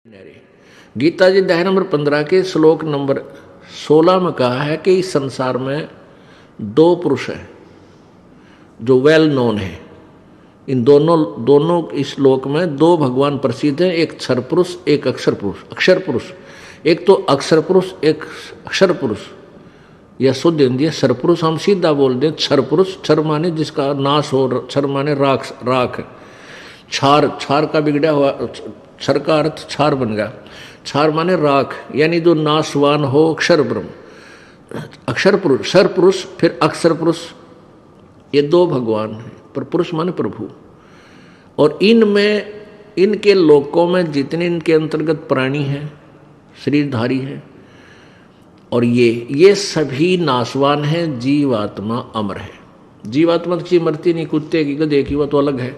गीता जी अध्याय नंबर 15 के श्लोक नंबर 16 में कहा है कि इस संसार में दो पुरुष हैं जो वेल नोन है। इन दोनों इस श्लोक में दो भगवान प्रसिद्ध हैं, एक क्षर पुरुष एक अक्षर पुरुष। अक्षर पुरुष एक तो अक्षर पुरुष एक अक्षर पुरुष, यह शुद्ध हिंदी है। क्षर पुरुष हम सीधा बोल दें क्षर पुरुष। क्षर माने जिसका नाश हो, क्षर माने राख। क्षार का बिगड़ा हुआ, क्षर का अर्थ क्षार बन गया। क्षार माने राख, यानी जो नाशवान हो, अक्षर ब्रह्म। अक्षर पुरुष, क्षर पुरुष फिर अक्षर पुरुष, ये दो भगवान हैं। पर पुरुष माने प्रभु। और इनमें, इनके लोकों में जितने इनके अंतर्गत प्राणी हैं, शरीरधारी हैं, और ये सभी नाशवान हैं। जीवात्मा अमर है। जीवात्मा की मरती नहीं, कुत्ते की गधे की वो तो अलग है,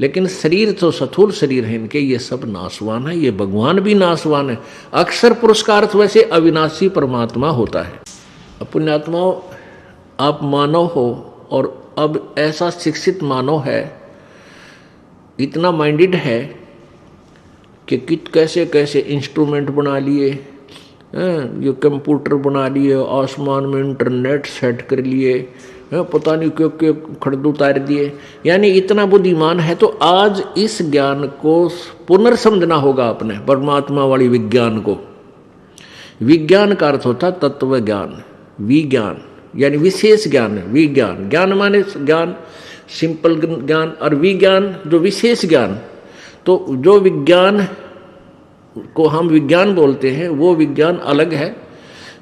लेकिन शरीर तो स्थूल शरीर है इनके, ये सब नाशवान है। ये भगवान भी नाशवान है। अक्षर पुरुष का अर्थ वैसे अविनाशी परमात्मा होता है। पुण्यात्माओं, आप मानव हो और अब ऐसा शिक्षित मानव है, इतना माइंडेड है कि कैसे कैसे इंस्ट्रूमेंट बना लिए, ये कंप्यूटर बना लिए, आसमान में इंटरनेट सेट कर लिए, पता नहीं क्यों क्यों खड़द उतार दिए। यानी इतना बुद्धिमान है। तो आज इस ज्ञान को पुनर्समझना होगा अपने, परमात्मा वाली विज्ञान को। विज्ञान का अर्थ होता तत्व ज्ञान, विज्ञान यानी विशेष ज्ञान। विज्ञान, ज्ञान माने ज्ञान, सिंपल ज्ञान, और विज्ञान जो विशेष ज्ञान। तो जो विज्ञान को हम विज्ञान बोलते हैं वो विज्ञान अलग है,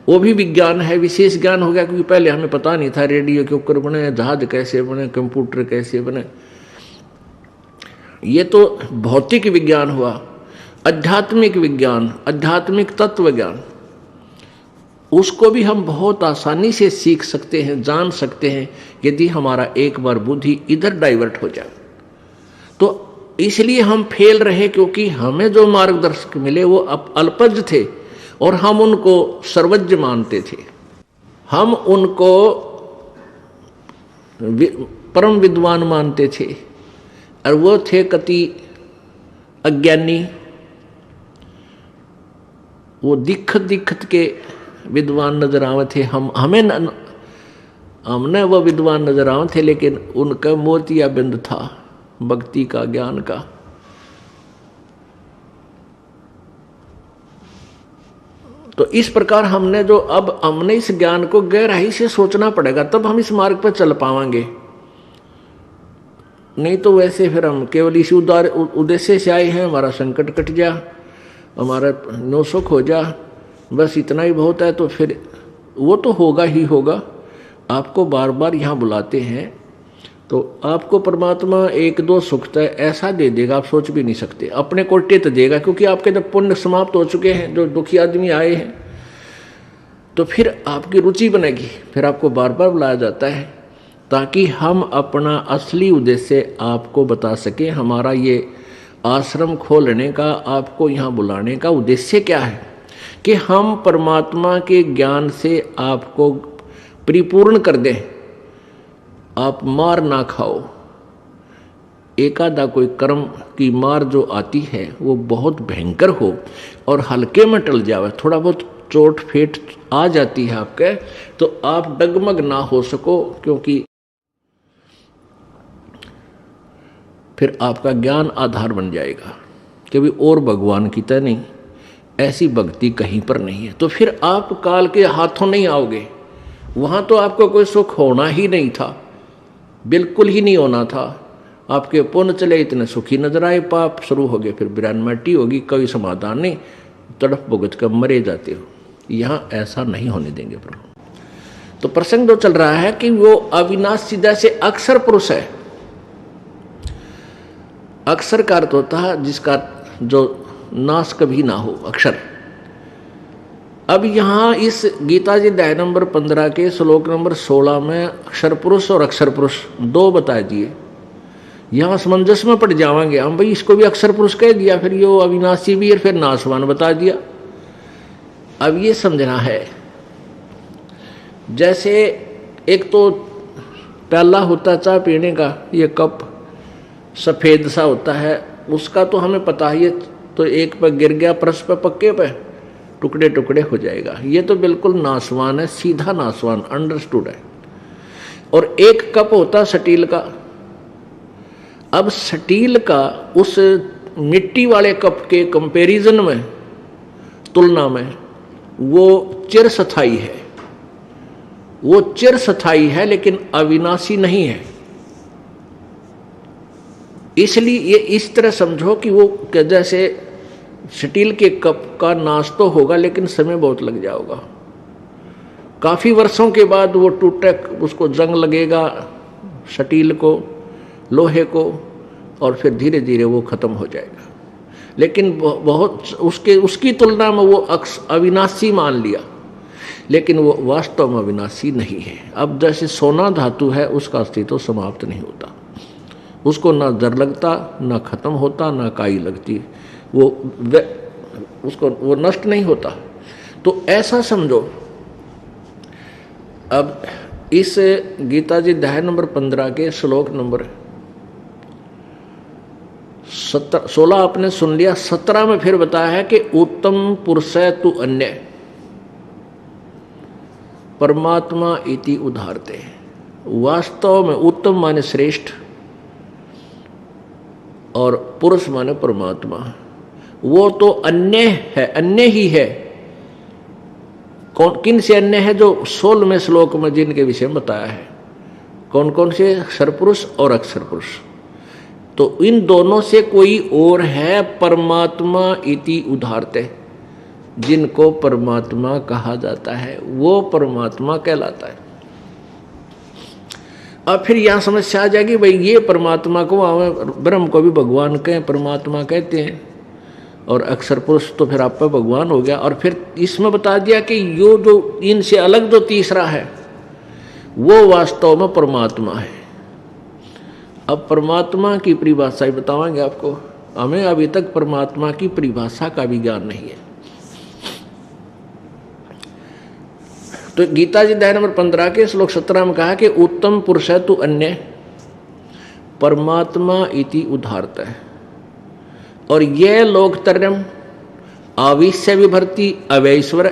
वो भी विज्ञान है। विशेष ज्ञान हो गया क्योंकि पहले हमें पता नहीं था रेडियो के ऊपर बने, जहाज कैसे बने, कंप्यूटर कैसे बने। ये तो भौतिक विज्ञान हुआ। आध्यात्मिक विज्ञान, आध्यात्मिक तत्व ज्ञान, उसको भी हम बहुत आसानी से सीख सकते हैं, जान सकते हैं, यदि हमारा एक बार बुद्धि इधर डाइवर्ट हो जाए। तो इसलिए हम फेल रहे क्योंकि हमें जो मार्गदर्शक मिले वो अल्पज्ञ थे और हम उनको सर्वज्ञ मानते थे। हम उनको परम विद्वान मानते थे और वो थे कति अज्ञानी। वो दिखत के विद्वान नजर आवे थे। हमने वो विद्वान नजर आवे थे, लेकिन उनका मोतिया बिंद था भक्ति का, ज्ञान का। तो इस प्रकार हमने इस ज्ञान को गहराई से सोचना पड़ेगा, तब हम इस मार्ग पर चल पाएंगे। नहीं तो वैसे फिर हम केवल इसी उद्देश्य से आए हैं, हमारा संकट कट जा, हमारा नो सुख हो जा, बस इतना ही बहुत है। तो फिर वो तो होगा ही होगा। आपको बार बार यहाँ बुलाते हैं तो आपको परमात्मा एक दो सुख तो ऐसा दे देगा आप सोच भी नहीं सकते। अपने कोटे तो देगा क्योंकि आपके जब पुण्य समाप्त हो चुके हैं, जो दुखी आदमी आए हैं, तो फिर आपकी रुचि बनेगी, फिर आपको बार बार बुलाया जाता है ताकि हम अपना असली उद्देश्य आपको बता सकें। हमारा ये आश्रम खोलने का, आपको यहाँ बुलाने का उद्देश्य क्या है कि हम परमात्मा के ज्ञान से आपको परिपूर्ण कर दें। आप मार ना खाओ। एकादा कोई कर्म की मार जो आती है वो बहुत भयंकर हो और हल्के में टल जावे, थोड़ा बहुत चोट फेट आ जाती है आपके, तो आप डगमग ना हो सको, क्योंकि फिर आपका ज्ञान आधार बन जाएगा। कभी और भगवान की तरह नहीं, ऐसी भक्ति कहीं पर नहीं है। तो फिर आप काल के हाथों नहीं आओगे। वहां तो आपको कोई सुख होना ही नहीं था, बिल्कुल ही नहीं होना था। आपके पुण्य चले इतने सुखी नजर आए, पाप शुरू हो गए, फिर बिरान मट्टी होगी, कोई समाधान नहीं, तड़प भुगत कर मरे जाते हो। यहाँ ऐसा नहीं होने देंगे प्रभु। तो प्रसंग जो चल रहा है कि वो अविनाशी जैसे अक्षर पुरुष है। अक्षर का अर्थ होता है जिसका जो नाश कभी ना हो, अक्षर। अब यहाँ इस गीता जी अध्याय नंबर 15 के श्लोक नंबर 16 में अक्षर पुरुष और अक्षर पुरुष दो बता दिए। यहाँ असमंजस में पड़ जाएंगे हम, भाई इसको भी अक्षर पुरुष कह दिया, फिर ये अविनाशी भी और फिर नाशवान बता दिया। अब ये समझना है, जैसे एक तो प्याला होता चाय पीने का, ये कप सफ़ेद सा होता है, उसका तो हमें पता ही है तो एक पे गिर गया परस पे, पक्के पे टुकड़े टुकड़े हो जाएगा। ये तो बिल्कुल नासवान है, सीधा नासवान, अंडरस्टूड है। और एक कप होता स्टील का। अब स्टील का उस मिट्टी वाले कप के कंपैरिजन में, तुलना में, वो चिरस्थायी है। वो चिरस्थायी है लेकिन अविनाशी नहीं है। इसलिए ये इस तरह समझो कि वो जैसे स्टील के कप का नाश तो होगा लेकिन समय बहुत लग जाएगा। काफी वर्षों के बाद वो टूटे, उसको जंग लगेगा स्टील को, लोहे को, और फिर धीरे धीरे वो खत्म हो जाएगा। लेकिन बहुत उसकी तुलना में वो अविनाशी मान लिया, लेकिन वो वास्तव में अविनाशी नहीं है। अब जैसे सोना धातु है, उसका अस्तित्व समाप्त नहीं होता, उसको ना जर लगता, ना खत्म होता, ना काई लगती, वो नष्ट नहीं होता। तो ऐसा समझो। अब इस गीता जी अध्याय नंबर 15 के श्लोक नंबर 16 आपने सुन लिया। 17 में फिर बताया है कि उत्तम पुरुष तु अन्य परमात्मा इति उदाहरते। वास्तव में उत्तम माने श्रेष्ठ और पुरुष माने परमात्मा। वो तो अन्य है, अन्य ही है। कौन किन से अन्य है? जो 16वें श्लोक में जिनके विषय में बताया है। कौन कौन से? अक्षर पुरुष और अक्षर पुरुष। तो इन दोनों से कोई और है, परमात्मा इति उदाहरते, जिनको परमात्मा कहा जाता है, वो परमात्मा कहलाता है। अब फिर यहां समस्या आ जाएगी, भाई ये परमात्मा को, ब्रह्म को भी भगवान कहें, परमात्मा कहते हैं, और अक्षर पुरुष तो फिर आप पे भगवान हो गया। और फिर इसमें बता दिया कि यो जो इनसे अलग जो तीसरा है, वो वास्तव में परमात्मा है। अब परमात्मा की परिभाषा ही बताएंगे आपको। हमें अभी तक परमात्मा की परिभाषा का भी ज्ञान नहीं है। तो गीता जी अध्याय नंबर 15 के श्लोक 17 में कहा कि उत्तम पुरुष तु अन्य परमात्मा इति उदाहरत है। और यह लोकतर्यम आविश्य विभर्ति अवैश्वर,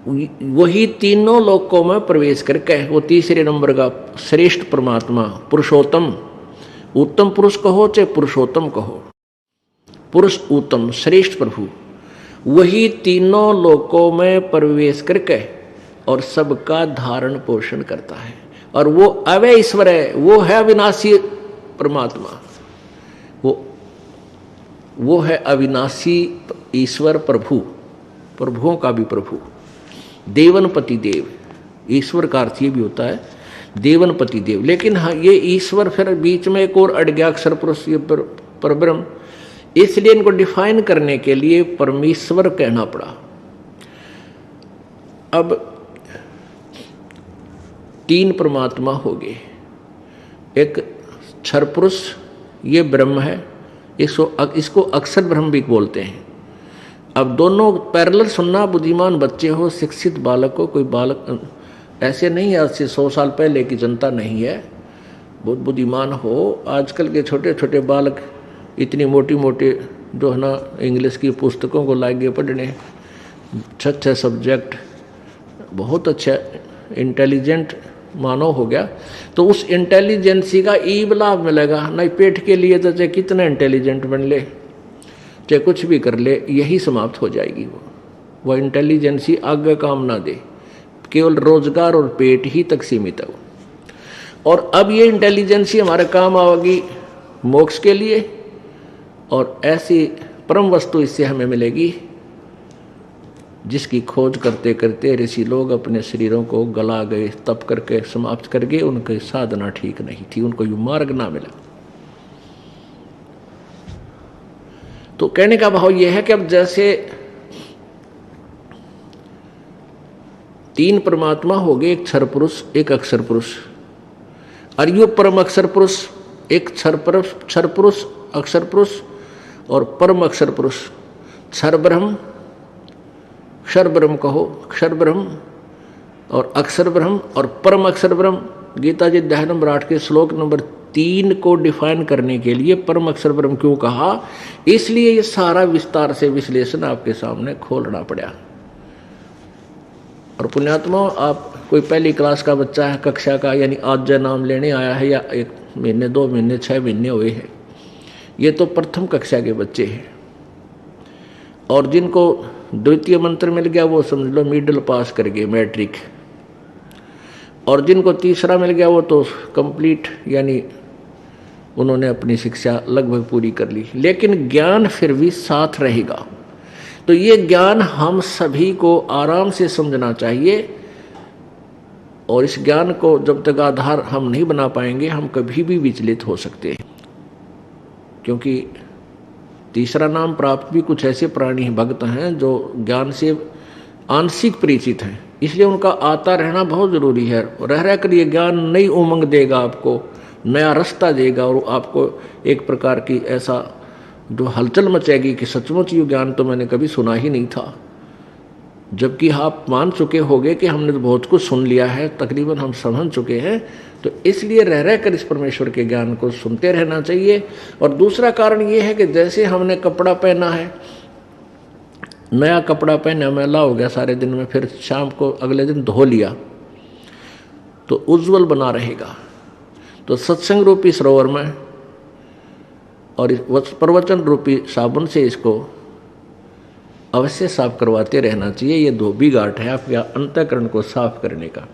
वही तीनों लोकों में प्रवेश करके वो तीसरे नंबर का श्रेष्ठ परमात्मा, पुरुषोत्तम, उत्तम पुरुष कहो चाहे पुरुषोत्तम कहो, पुरुष उत्तम श्रेष्ठ प्रभु, वही तीनों लोकों में प्रवेश करके और सबका धारण पोषण करता है। और वो अवय ईश्वर है, वो है अविनाशी परमात्मा, वो है अविनाशी ईश्वर प्रभु, प्रभुओं का भी प्रभु, देवनपति देव। ईश्वर का अर्थ ये भी होता है देवनपति देव। लेकिन हाँ, ये ईश्वर फिर बीच में एक और अड़ गया, अक्षर पुरुष, ये परब्रह्म। इसलिए इनको डिफाइन करने के लिए परमेश्वर कहना पड़ा। अब तीन परमात्मा हो गए। एक क्षर पुरुष, ये ब्रह्म है, इसको अक्षर ब्रह्म भी बोलते हैं। अब दोनों पैरेलल सुनना, बुद्धिमान बच्चे हो, शिक्षित बालक हो, कोई बालक ऐसे नहीं है, आज से 100 साल पहले की जनता नहीं है, बहुत बुद्धिमान हो। आजकल के छोटे छोटे बालक इतनी मोटी मोटी जो है ना इंग्लिश की पुस्तकों को लागे पढ़ने, अच्छे सब्जेक्ट, बहुत अच्छा इंटेलिजेंट मानव हो गया। तो उस इंटेलिजेंसी का ईब लाभ मिलेगा नहीं, पेट के लिए तो चाहे कितना इंटेलिजेंट बन ले, चाहे कुछ भी कर ले, यही समाप्त हो जाएगी। वो इंटेलिजेंसी आगे काम ना दे, केवल रोजगार और पेट ही तक सीमित है। और अब ये इंटेलिजेंसी हमारे काम आएगी मोक्ष के लिए, और ऐसी परम वस्तु इससे हमें मिलेगी जिसकी खोज करते करते ऋषि लोग अपने शरीरों को गला गए, तप करके समाप्त कर गए। उनकी साधना ठीक नहीं थी, उनको ये मार्ग ना मिला। तो कहने का भाव यह है कि अब जैसे तीन परमात्मा हो गए, एक क्षर पुरुष, एक अक्षर पुरुष, और यो परम अक्षर पुरुष, एक क्षर पुरुष, अक्षर पुरुष और परम अक्षर पुरुष, क्षर ब्रह्म, क्षर ब्रह्म कहो, क्षर ब्रह्म और अक्षर ब्रह्म और परम अक्षर ब्रह्म। गीता जी अध्याय नंबर 8 के श्लोक नंबर तीन को डिफाइन करने के लिए परम अक्षर ब्रह्म क्यों कहा, इसलिए ये सारा विस्तार से विश्लेषण आपके सामने खोलना पड़ा। और पुण्यात्मा, आप कोई पहली क्लास का बच्चा है, कक्षा का, यानी आज जो नाम लेने आया है, या 1 महीने 2 महीने 6 महीने हुए हैं, ये तो प्रथम कक्षा के बच्चे हैं। और जिनको द्वितीय मंत्र मिल गया वो समझ लो मिडिल पास कर गए, मैट्रिक। और जिनको तीसरा मिल गया वो तो कंप्लीट, यानी उन्होंने अपनी शिक्षा लगभग पूरी कर ली। लेकिन ज्ञान फिर भी साथ रहेगा। तो ये ज्ञान हम सभी को आराम से समझना चाहिए। और इस ज्ञान को जब तक आधार हम नहीं बना पाएंगे, हम कभी भी विचलित हो सकते हैं। क्योंकि तीसरा नाम प्राप्त भी कुछ ऐसे प्राणी भक्त हैं जो ज्ञान से आंशिक परिचित हैं, इसलिए उनका आता रहना बहुत जरूरी है। रह रह कर ये ज्ञान नई उमंग देगा, आपको नया रास्ता देगा, और आपको एक प्रकार की ऐसा जो हलचल मचेगी कि सचमुच ये ज्ञान तो मैंने कभी सुना ही नहीं था। जबकि आप मान चुके होंगे कि हमने तो बहुत कुछ सुन लिया है, तकरीबन हम समझ चुके हैं। तो इसलिए रह रह कर इस परमेश्वर के ज्ञान को सुनते रहना चाहिए। और दूसरा कारण ये है कि जैसे हमने कपड़ा पहना है, नया कपड़ा पहना, मैला हो गया सारे दिन में, फिर शाम को अगले दिन धो लिया तो उज्जवल बना रहेगा। तो सत्संग रूपी सरोवर में और प्रवचन रूपी साबुन से इसको अवश्य साफ करवाते रहना चाहिए। ये धोबी घाट है आपके अंतःकरण को साफ करने का।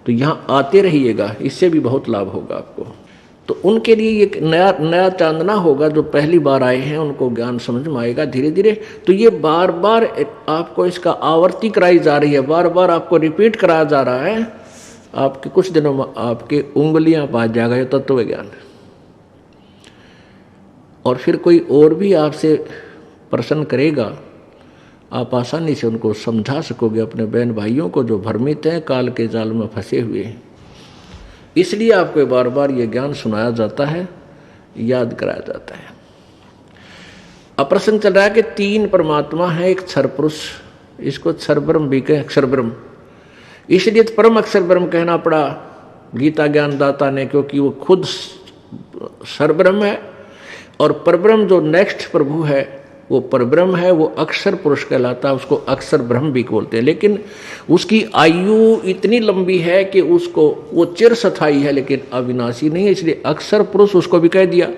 तो यहाँ आते रहिएगा, इससे भी बहुत लाभ होगा आपको। तो उनके लिए एक नया चांदना होगा। जो पहली बार आए हैं उनको ज्ञान समझ में आएगा धीरे धीरे। तो ये बार बार आपको इसका आवर्ती कराई जा रही है, बार बार आपको रिपीट कराया जा रहा है। आपके कुछ दिनों में आपके उंगलियां पा जाएगा ये तत्व ज्ञान। और फिर कोई और भी आपसे प्रश्न करेगा, आप आसानी से उनको समझा सकोगे, अपने बहन भाइयों को जो भ्रमित हैं, काल के जाल में फंसे हुए हैं। इसलिए आपको बार बार ये ज्ञान सुनाया जाता है, याद कराया जाता है। अब प्रश्न चल रहा है कि 3 परमात्मा है, एक क्षर पुरुष, इसको क्षर ब्रह्म भी कहे, अक्षर ब्रह्म। इसलिए परम अक्षर ब्रह्म कहना पड़ा गीता ज्ञान दाता ने, क्योंकि वो खुद क्षर ब्रह्म है। और परब्रह्म जो नेक्स्ट प्रभु है वो परब्रह्म है, वो अक्षर पुरुष कहलाता है, उसको अक्षर ब्रह्म भी बोलते हैं। लेकिन उसकी आयु इतनी लंबी है कि उसको वो चिरस्थायी है लेकिन अविनाशी नहीं है, इसलिए अक्षर पुरुष उसको भी कह दिया।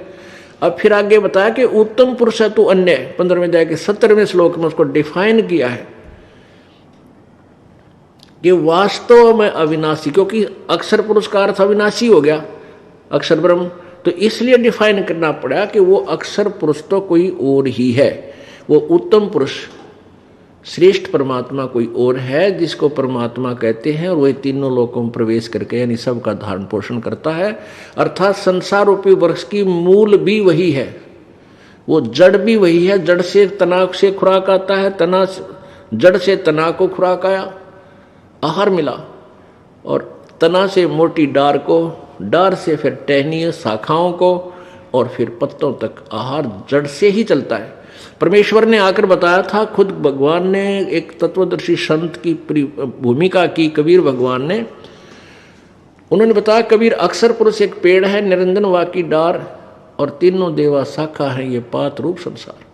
अब फिर आगे बताया कि उत्तम पुरुष है तो अन्य, 15वें अध्याय के 17वें श्लोक में उसको डिफाइन किया है कि वास्तव में अविनाशी, क्योंकि अक्षर पुरुष का अर्थ अविनाशी हो गया अक्षर ब्रह्म। तो इसलिए डिफाइन करना पड़ा कि वो अक्षर पुरुष तो कोई और ही है, वो उत्तम पुरुष श्रेष्ठ परमात्मा कोई और है जिसको परमात्मा कहते हैं। और वही तीनों लोकों में प्रवेश करके यानी सबका धारण पोषण करता है। अर्थात संसार रूपी वृक्ष की मूल भी वही है, वो जड़ भी वही है। जड़ से तना से खुराक आता है, तना जड़ से तना को खुराक आया, आहार मिला, और तना से मोटी डार को, डार से फिर टहनियों शाखाओं को, और फिर पत्तों तक आहार जड़ से ही चलता है। परमेश्वर ने आकर बताया था, खुद भगवान ने एक तत्वदर्शी संत की भूमिका की, कबीर भगवान ने। उन्होंने बताया कबीर अक्षर पुरुष एक पेड़ है, निरंजन वा की डार, और तीनों देवा शाखा है, ये पात रूप संसार।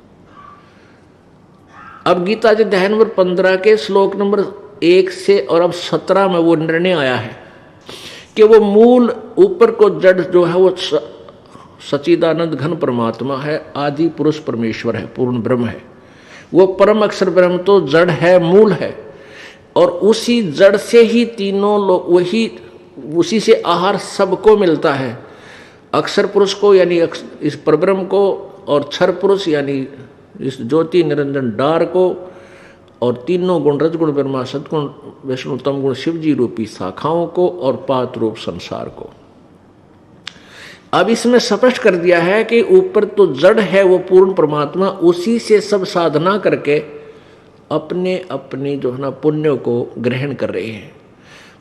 अब गीता जी अध्याय नंबर 15 के श्लोक नंबर 1 से और अब 17 में वो निर्णय आया है कि वो मूल ऊपर को जड़ जो है वो सच्चिदानंद घन परमात्मा है, आदि पुरुष परमेश्वर है, पूर्ण ब्रह्म है। वो परम अक्षर ब्रह्म तो जड़ है, मूल है, और उसी जड़ से ही तीनों लोग, वही उसी से आहार सबको मिलता है। अक्षर पुरुष को यानी इस परब्रह्म को, और क्षर पुरुष यानी इस ज्योति निरंजन डार को, और तीनों गुण रजगुण ब्रह्मा सदगुण विष्णु तम गुण शिव जी रूपी शाखाओं को, और पात रूप संसार को। अब इसमें स्पष्ट कर दिया है कि ऊपर तो जड़ है वो पूर्ण परमात्मा, उसी से सब साधना करके अपने अपने जो है ना पुण्य को ग्रहण कर रहे हैं।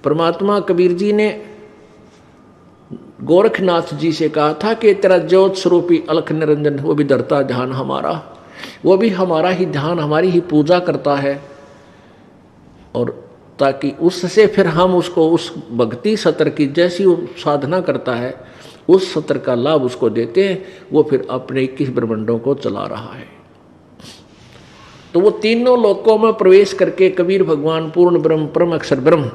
परमात्मा कबीर जी ने गोरखनाथ जी से कहा था कि तेरा ज्योत स्वरूपी अलख निरंजन वो भी धरता ध्यान हमारा, वो भी हमारा ही ध्यान, हमारी ही पूजा करता है, और ताकि उससे फिर हम उसको उस भक्ति सतर की जैसी वो साधना करता है उस सत्र का लाभ उसको देते हैं, वो फिर अपने 21 ब्रह्मांडों को चला रहा है। तो वो तीनों लोकों में प्रवेश करके कबीर भगवान पूर्ण ब्रह्म परम अक्षर ब्रह्म,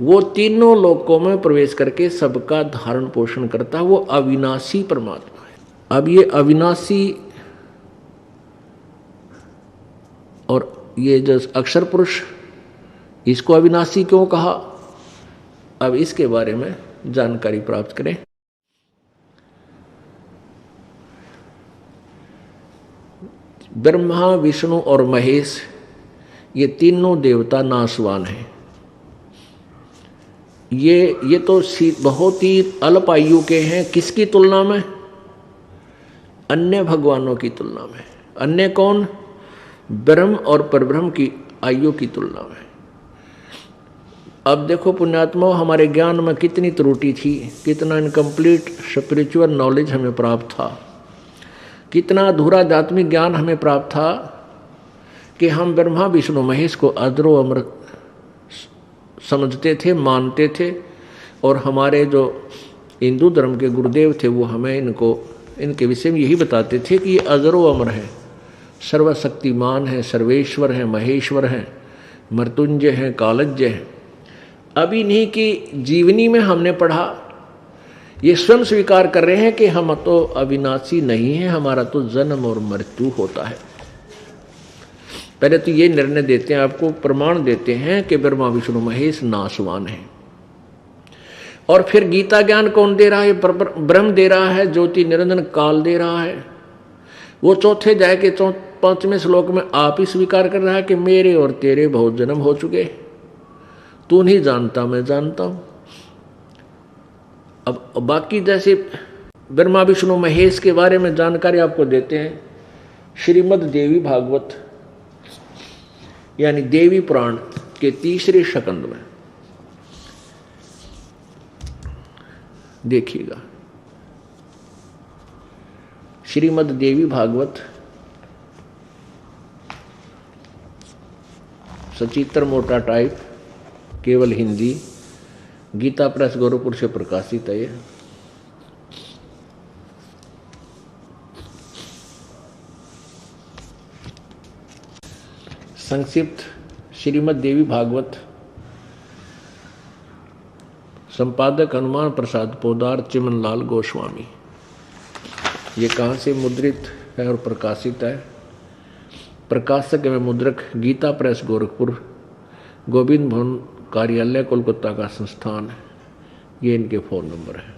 वो तीनों लोकों में प्रवेश करके सबका धारण पोषण करता है। वो अविनाशी परमात्मा है। अब ये अविनाशी और ये जो अक्षर पुरुष, इसको अविनाशी क्यों कहा, अब इसके बारे में जानकारी प्राप्त करें। ब्रह्मा विष्णु और महेश ये तीनों देवता नाशवान हैं। ये तो बहुत ही अल्प आयु के हैं। किसकी तुलना में? अन्य भगवानों की तुलना में। अन्य कौन? ब्रह्म और परब्रह्म की आयु की तुलना में। अब देखो पुण्यात्मा, हमारे ज्ञान में कितनी त्रुटि थी, कितना इनकम्प्लीट स्पिरिचुअल नॉलेज हमें प्राप्त था, कितना अधूरा आध्यात्मिक ज्ञान हमें प्राप्त था कि हम ब्रह्मा विष्णु महेश को अजरो अमर समझते थे, मानते थे। और हमारे जो हिंदू धर्म के गुरुदेव थे वो हमें इनके विषय में यही बताते थे कि ये अजरो अमर है, सर्वशक्तिमान है, सर्वेश्वर है, महेश्वर है, मृत्युंजय है, कालज्ञ है। अभी नहीं कि जीवनी में हमने पढ़ा, ये स्वयं स्वीकार कर रहे हैं कि हम तो अविनाशी नहीं हैं, हमारा तो जन्म और मृत्यु होता है। पहले तो ये निर्णय देते हैं, आपको प्रमाण देते हैं कि ब्रह्मा विष्णु महेश नाशवान है। और फिर गीता ज्ञान कौन दे रहा है? ब्रह्म दे रहा है, ज्योति निरंजन काल दे रहा है। वो चौथे जाए के 5वें श्लोक में आप ही स्वीकार कर रहा है कि मेरे और तेरे बहुत जन्म हो चुके, तू नहीं जानता मैं जानता हूं। अब बाकी जैसे ब्रह्मा विष्णु महेश के बारे में जानकारी आपको देते हैं श्रीमद् देवी भागवत यानी देवी पुराण के 3रे स्कंद में। देखिएगा, श्रीमद् देवी भागवत सचित्र मोटा टाइप, केवल हिंदी, गीता प्रेस गोरखपुर से प्रकाशित है। संक्षिप्त श्रीमद् देवी भागवत, संपादक हनुमान प्रसाद पोदार, चिमनलाल गोस्वामी। ये कहाँ से मुद्रित है और प्रकाशित है? प्रकाशक एवं मुद्रक गीता प्रेस गोरखपुर, गोविंद भवन कार्यालय कोलकाता का संस्थान है। ये इनके फ़ोन नंबर है।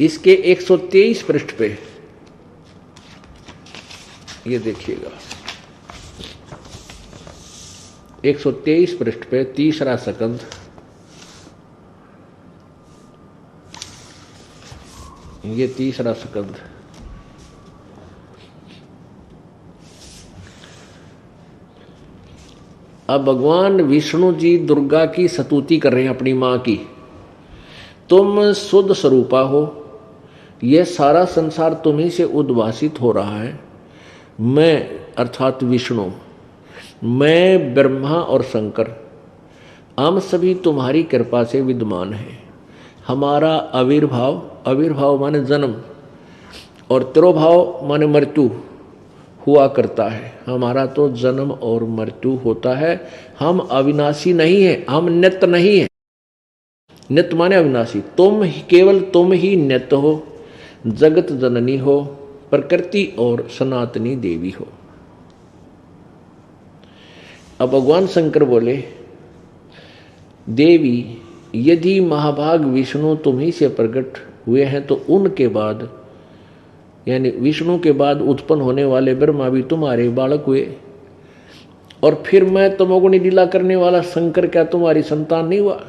इसके 123 पृष्ठ पे ये देखिएगा, 123 पृष्ठ पे 3रा स्कंद, ये 3रा स्कंद। अब भगवान विष्णु जी दुर्गा की स्तुति कर रहे हैं अपनी माँ की। तुम शुद्ध स्वरूपा हो, यह सारा संसार तुम्ही से उद्भासित हो रहा है। मैं अर्थात विष्णु, मैं ब्रह्मा और शंकर, हम सभी तुम्हारी कृपा से विद्यमान हैं। हमारा आविर्भाव माने जन्म और तिरोभाव माने मृत्यु हुआ करता है। हमारा तो जन्म और मृत्यु होता है। हम अविनाशी नहीं हैं, हम नित्य नहीं हैं। नित्य माने अविनाशी। केवल तुम ही नित्य हो, जगत जननी हो, प्रकृति और सनातनी देवी हो। अब भगवान शंकर बोले, देवी यदि महाभाग विष्णु तुम्ही से प्रकट हुए हैं तो उनके बाद यानी विष्णु के बाद उत्पन्न होने वाले ब्रह्मा भी तुम्हारे बालक हुए, और फिर मैं तमोगुणी लीला करने वाला शंकर क्या तुम्हारी संतान नहीं हुआ?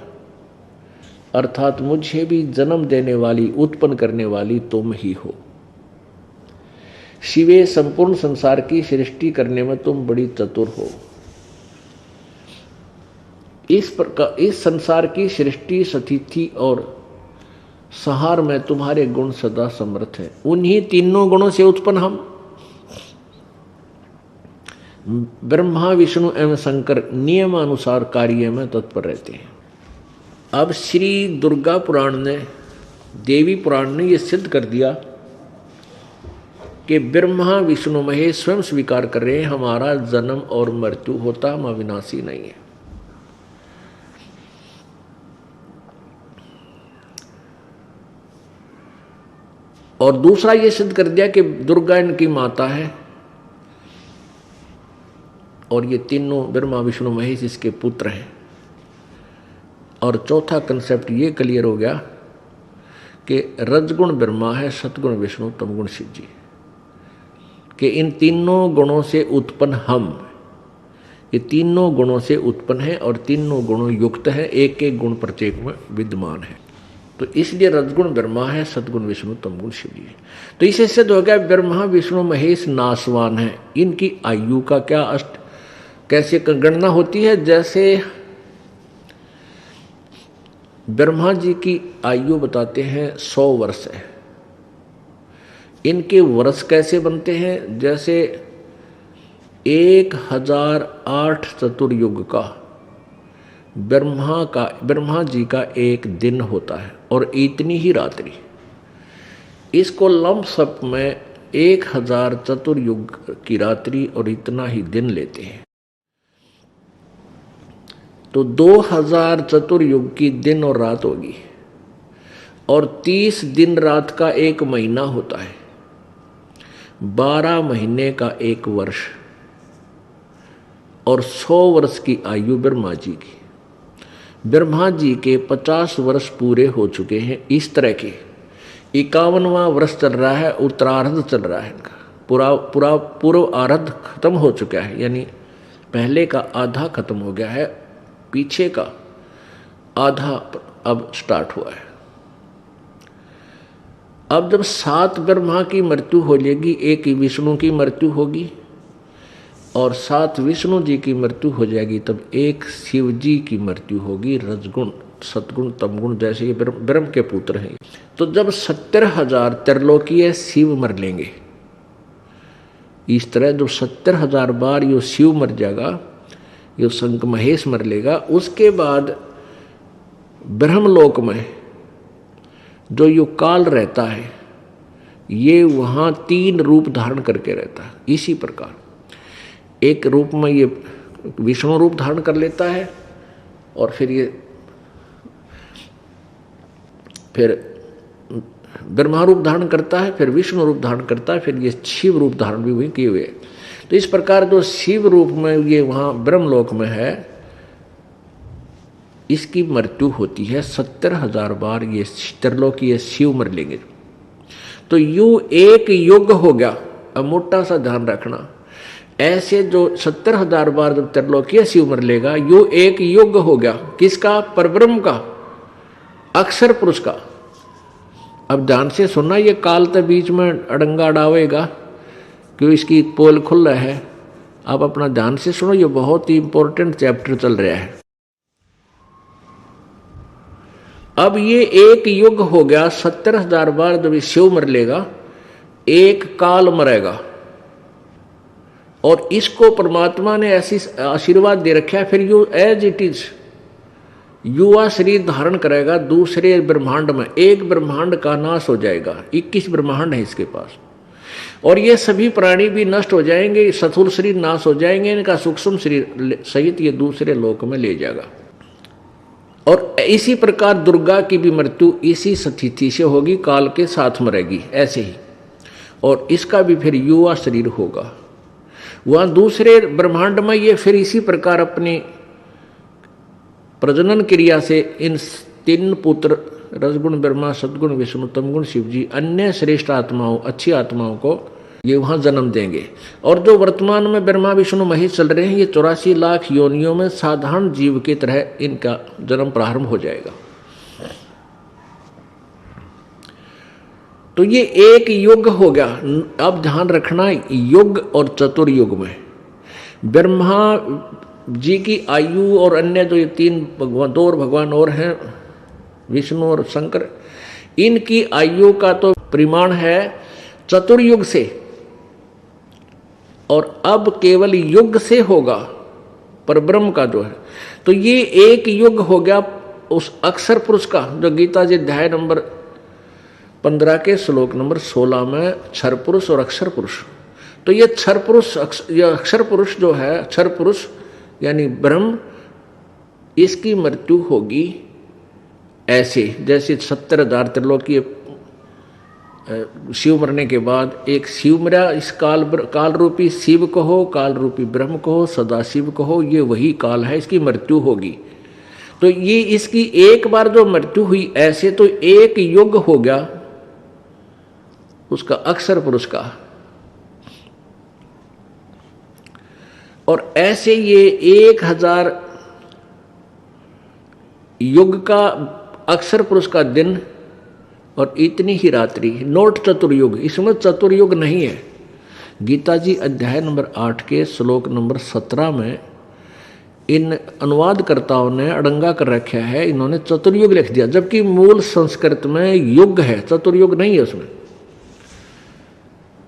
अर्थात मुझे भी जन्म देने वाली, उत्पन्न करने वाली तुम ही हो। शिवे संपूर्ण संसार की सृष्टि करने में तुम बड़ी चतुर हो। इस प्रकार इस संसार की सृष्टि, स्थिति और संहार में तुम्हारे गुण सदा समर्थ है। उन्हीं तीनों गुणों से उत्पन्न हम ब्रह्मा विष्णु एवं शंकर नियमानुसार कार्य में तत्पर रहते हैं। अब श्री दुर्गा पुराण ने देवी पुराण ने यह सिद्ध कर दिया कि ब्रह्मा विष्णु महेश स्वयं स्वीकार कर रहे हैं हमारा जन्म और मृत्यु होता, हम अविनाशी नहीं है। और दूसरा ये सिद्ध कर दिया कि दुर्गा इनकी माता है और ये तीनों ब्रह्मा विष्णु महेश इसके पुत्र हैं। और चौथा कंसेप्ट ये क्लियर हो गया कि रजगुण ब्रह्मा है, सतगुण विष्णु, तमगुण शिव जी, कि इन तीनों गुणों से उत्पन्न हम, ये तीनों गुणों से उत्पन्न है और तीनों गुणों युक्त है, एक एक गुण प्रत्येक में विद्यमान है। तो इसलिए रजगुण ब्रह्मा है, सतगुण विष्णु, तमगुण शिव जी है। तो इसे सिद्ध हो गया ब्रह्मा विष्णु महेश नाशवान है। इनकी आयु का क्या कैसे गणना होती है? जैसे ब्रह्मा जी की आयु बताते हैं 100 वर्ष है। इनके वर्ष कैसे बनते हैं? जैसे 1008 चतुर्युग का ब्रह्मा जी का एक दिन होता है और इतनी ही रात्रि। इसको लंपसप में 1000 चतुर्युग की रात्रि और इतना ही दिन लेते हैं। तो 2000 चतुर्युग की दिन और रात होगी और 30 दिन रात का एक महीना होता है, 12 महीने का एक वर्ष और 100 वर्ष की आयु ब्रह्मा जी की। ब्रह्मा जी के 50 वर्ष पूरे हो चुके हैं। इस तरह के 51वां वर्ष चल रहा है, उत्तरार्ध चल रहा है इनका। पूर्व आर्ध खत्म हो चुका है, यानी पहले का आधा खत्म हो गया है, पीछे का आधा अब स्टार्ट हुआ है। अब जब 7 ब्रह्मा की मृत्यु हो जाएगी, 1 विष्णु की मृत्यु होगी और 7 विष्णु जी की मृत्यु हो जाएगी, तब 1 शिव जी की मृत्यु होगी। रजगुण सतगुण तमगुण जैसे ये ब्रह्म के पुत्र हैं। तो जब 70,000 त्रिलोकीय शिव मर लेंगे, इस तरह जो 70,000 बार यो शिव मर जाएगा, यो शंख महेश मर लेगा, उसके बाद ब्रह्मलोक में जो यो काल रहता है, ये वहाँ 3 रूप धारण करके रहता है। इसी प्रकार एक रूप में ये विष्णु रूप धारण कर लेता है और फिर ब्रह्मा रूप धारण करता है, फिर विष्णु रूप धारण करता है, फिर ये शिव रूप धारण भी वही किए हुए। तो इस प्रकार जो शिव रूप में ये वहाँ ब्रह्मलोक में है, इसकी मृत्यु होती है 70,000 बार। ये त्रिलोकीय शिव मर लेंगे। तो यू एक युग हो गया। अब मोटा सा ध्यान रखना, ऐसे जो 70,000 बार जब त्रिलोकीय शिव मर लेगा, यो एक युग हो गया। किसका? परब्रह्म का, अक्षर पुरुष का। अब ध्यान से सुनना, ये काल तो बीच में अड़ंगा डावेगा क्यों, इसकी पोल खुल रहा है। आप अपना ध्यान से सुनो, ये बहुत ही इंपॉर्टेंट चैप्टर चल रहा है। अब ये एक युग हो गया। 70,000 बार जब शिव मर लेगा, एक काल मरेगा और इसको परमात्मा ने ऐसी आशीर्वाद दे रखा है, फिर यू एज इट इज युवा शरीर धारण करेगा दूसरे ब्रह्मांड में। एक ब्रह्मांड का नाश हो जाएगा, 21 ब्रह्मांड है इसके पास, और ये सभी प्राणी भी नष्ट हो जाएंगे, स्थूल शरीर नाश हो जाएंगे, इनका सूक्ष्म शरीर सहित ये दूसरे लोक में ले जाएगा। और इसी प्रकार दुर्गा की भी मृत्यु इसी स्थिति से होगी, काल के साथ मरेगी ऐसे ही, और इसका भी फिर युवा शरीर होगा। वहाँ दूसरे ब्रह्मांड में ये फिर इसी प्रकार अपनी प्रजनन क्रिया से इन 3 पुत्र रजगुण ब्रह्मा, सद्गुण विष्णु, तमगुण शिव जी, अन्य श्रेष्ठ आत्माओं, अच्छी आत्माओं को ये वहाँ जन्म देंगे। और जो वर्तमान में ब्रह्मा विष्णु महेश चल रहे हैं, ये 84 लाख योनियों में साधारण जीव की तरह इनका जन्म प्रारंभ हो जाएगा। तो ये एक युग हो गया। अब ध्यान रखना, युग और चतुर्युग में ब्रह्मा जी की आयु और अन्य जो ये 3 भगवान, 2 और भगवान और हैं, विष्णु और शंकर, इनकी आयु का तो परिमाण है चतुर्युग से, और अब केवल युग से होगा पर ब्रह्म का जो है। तो ये एक युग हो गया उस अक्षर पुरुष का, जो गीता जी अध्याय नंबर 15 के श्लोक नंबर 16 में क्षर पुरुष और अक्षर पुरुष। तो ये क्षर पुरुष, ये अक्षर पुरुष जो है, क्षर पुरुष यानी ब्रह्म, इसकी मृत्यु होगी ऐसे जैसे 70,000 त्रिलोकीय शिव मरने के बाद एक शिव मरा, इस काल रूपी शिव कहो, काल रूपी ब्रह्म कहो, सदाशिव कहो, ये वही काल है, इसकी मृत्यु होगी। तो ये इसकी एक बार जो मृत्यु हुई ऐसे तो एक युग हो गया उसका अक्षर पुरुष का, और ऐसे ये 1000 युग का अक्षर पुरुष का दिन और इतनी ही रात्रि, नोट चतुर्युग, इसमें चतुर्युग नहीं है। गीता जी अध्याय नंबर 8 के श्लोक नंबर 17 में इन अनुवादकर्ताओं ने अड़ंगा कर रखा है, इन्होंने चतुर्युग लिख दिया, जबकि मूल संस्कृत में युग है, चतुर्युग नहीं है उसमें।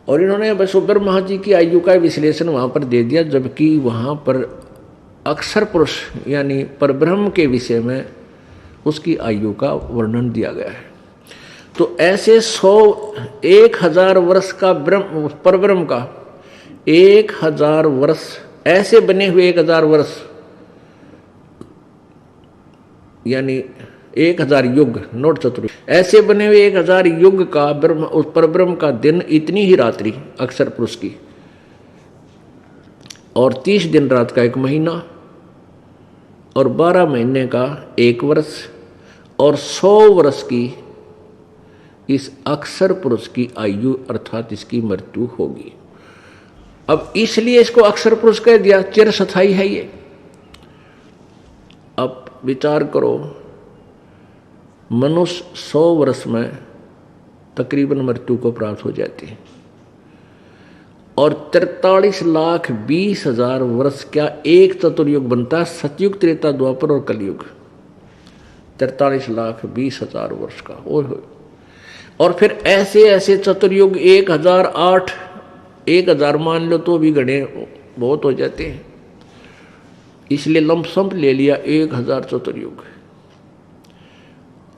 और इन्होंने बस ब्रह्मा जी की आयु का विश्लेषण वहां पर दे दिया, जबकि वहां पर अक्षर पुरुष यानी परब्रह्म के विषय में उसकी आयु का वर्णन दिया गया है। तो ऐसे 1000 वर्ष का ब्रह्म, परब्रह्म का 1000 वर्ष, ऐसे बने हुए 1000 वर्ष यानी 1000 युग, नोट चतुर्युग, ऐसे बने हुए 1000 युग का ब्रह्म, उस परब्रह्म का दिन, इतनी ही रात्रि अक्षर पुरुष की, और 30 दिन रात का 1 महीना, और 12 महीने का 1 वर्ष, और 100 वर्ष की इस अक्षर पुरुष की आयु अर्थात इसकी मृत्यु होगी। अब इसलिए इसको अक्षर पुरुष कह दिया, चिरस्थायी है ये। अब विचार करो, मनुष्य 100 वर्ष में तकरीबन मृत्यु को प्राप्त हो जाती है, और 43,20,000 वर्ष क्या एक चतुर्युग बनता है, सतयुग, त्रेता, द्वापर और कलयुग, 43,20,000 वर्ष का। और फिर ऐसे ऐसे चतुर्युग 1008, 1000 मान लो तो भी गणे बहुत हो जाते हैं, इसलिए लमसम ले लिया 1000 चतुर्युग,